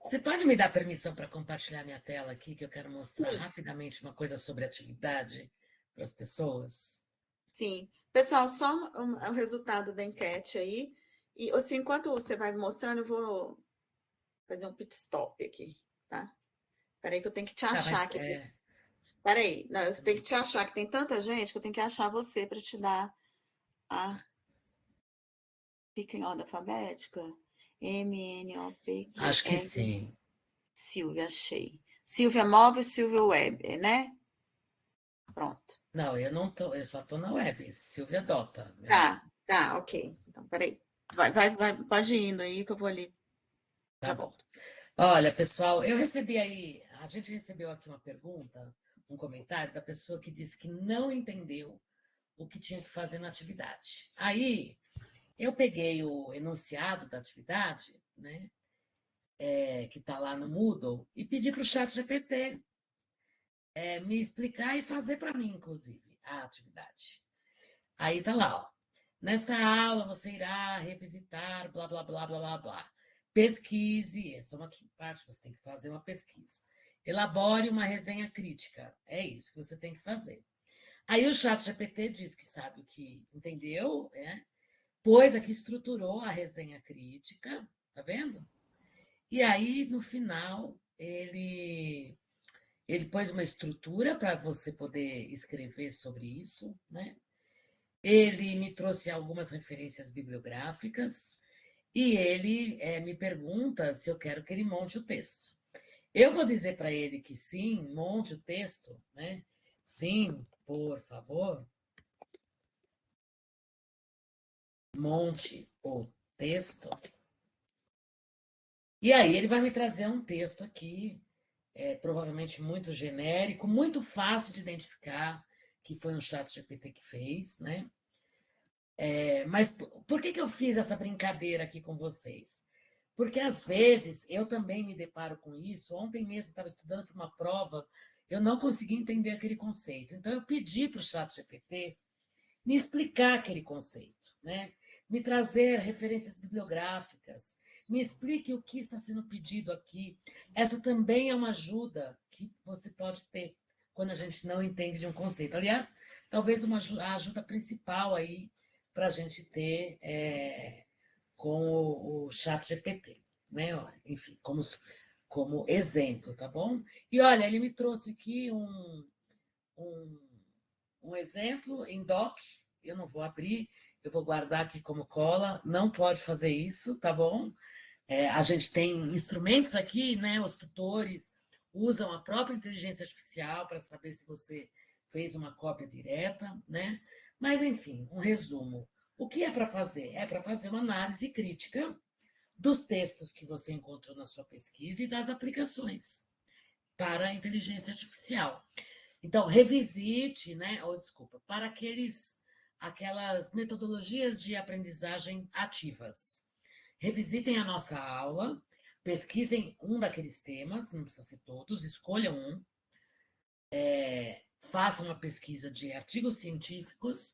Speaker 2: Você pode me dar permissão para compartilhar minha tela aqui, que eu quero mostrar
Speaker 1: Sim,
Speaker 2: rapidamente uma coisa sobre atividade para as pessoas?
Speaker 1: sim. Pessoal, só o resultado da enquete aí. E assim, enquanto você vai me mostrando, eu vou fazer um pit stop aqui, tá? Peraí que eu tenho que te
Speaker 2: Tá,
Speaker 1: achar
Speaker 2: mas
Speaker 1: aqui. Peraí, não, eu tenho que te achar, que tem tanta gente que eu tenho que achar você para te dar a fica em ordem alfabética.
Speaker 2: acho que
Speaker 1: MNOPQR.
Speaker 2: sim.
Speaker 1: Silvia, achei. Silvia Móvel, Silvia Web, né? Pronto.
Speaker 2: Não, eu não tô, eu só tô na web. Silvia Dota, meu nome.
Speaker 1: Tá, tá, ok. Então, peraí. Pode ir indo aí que eu vou ali,
Speaker 2: Tá
Speaker 1: já
Speaker 2: bom.
Speaker 1: volto.
Speaker 2: Olha, pessoal, eu recebi aí, a gente recebeu aqui uma pergunta, um comentário da pessoa que disse que não entendeu o que tinha que fazer na atividade. Aí, eu peguei o enunciado da atividade, né, que está lá no Moodle, e pedi para o chat GPT me explicar e fazer para mim, inclusive, a atividade. Aí está lá, ó. Nesta aula você irá revisitar, blá, blá, blá, blá, blá, blá. Pesquise, essa é uma parte, você tem que fazer uma pesquisa. Elabore uma resenha crítica. É isso que você tem que fazer. Aí o chat GPT diz que sabe o que entendeu, né? Pois aqui estruturou a resenha crítica, tá vendo? E aí, no final, ele pôs uma estrutura para você poder escrever sobre isso, né? Ele me trouxe algumas referências bibliográficas e ele me pergunta se eu quero que ele monte o texto. Eu vou dizer para ele que sim, monte o texto, né? Sim, por favor, monte o texto. E aí ele vai me trazer um texto aqui, provavelmente muito genérico, muito fácil de identificar que foi um chat GPT que fez, né? Mas por que eu fiz essa brincadeira aqui com vocês? Porque às vezes eu também me deparo com isso. Ontem mesmo estava estudando para uma prova, eu não consegui entender aquele conceito. Então eu pedi para o chat GPT me explicar aquele conceito, né? Me trazer referências bibliográficas, me explique o que está sendo pedido aqui. Essa também é uma ajuda que você pode ter quando a gente não entende de um conceito. Aliás, talvez a ajuda principal aí para a gente ter com o chat GPT, né? Enfim, como exemplo, tá bom? E olha, ele me trouxe aqui um um exemplo em doc, eu não vou abrir, eu vou guardar aqui como cola, não pode fazer isso, tá bom? A gente tem instrumentos aqui, né? Os tutores usam a própria inteligência artificial para saber se você fez uma cópia direta, né? Mas, enfim, um resumo. O que é para fazer? É para fazer uma análise crítica dos textos que você encontrou na sua pesquisa e das aplicações para a inteligência artificial. Então, revisite, né? Ou desculpa, para aquelas metodologias de aprendizagem ativas. Revisitem a nossa aula, pesquisem um daqueles temas, não precisa ser todos, escolham um, façam uma pesquisa de artigos científicos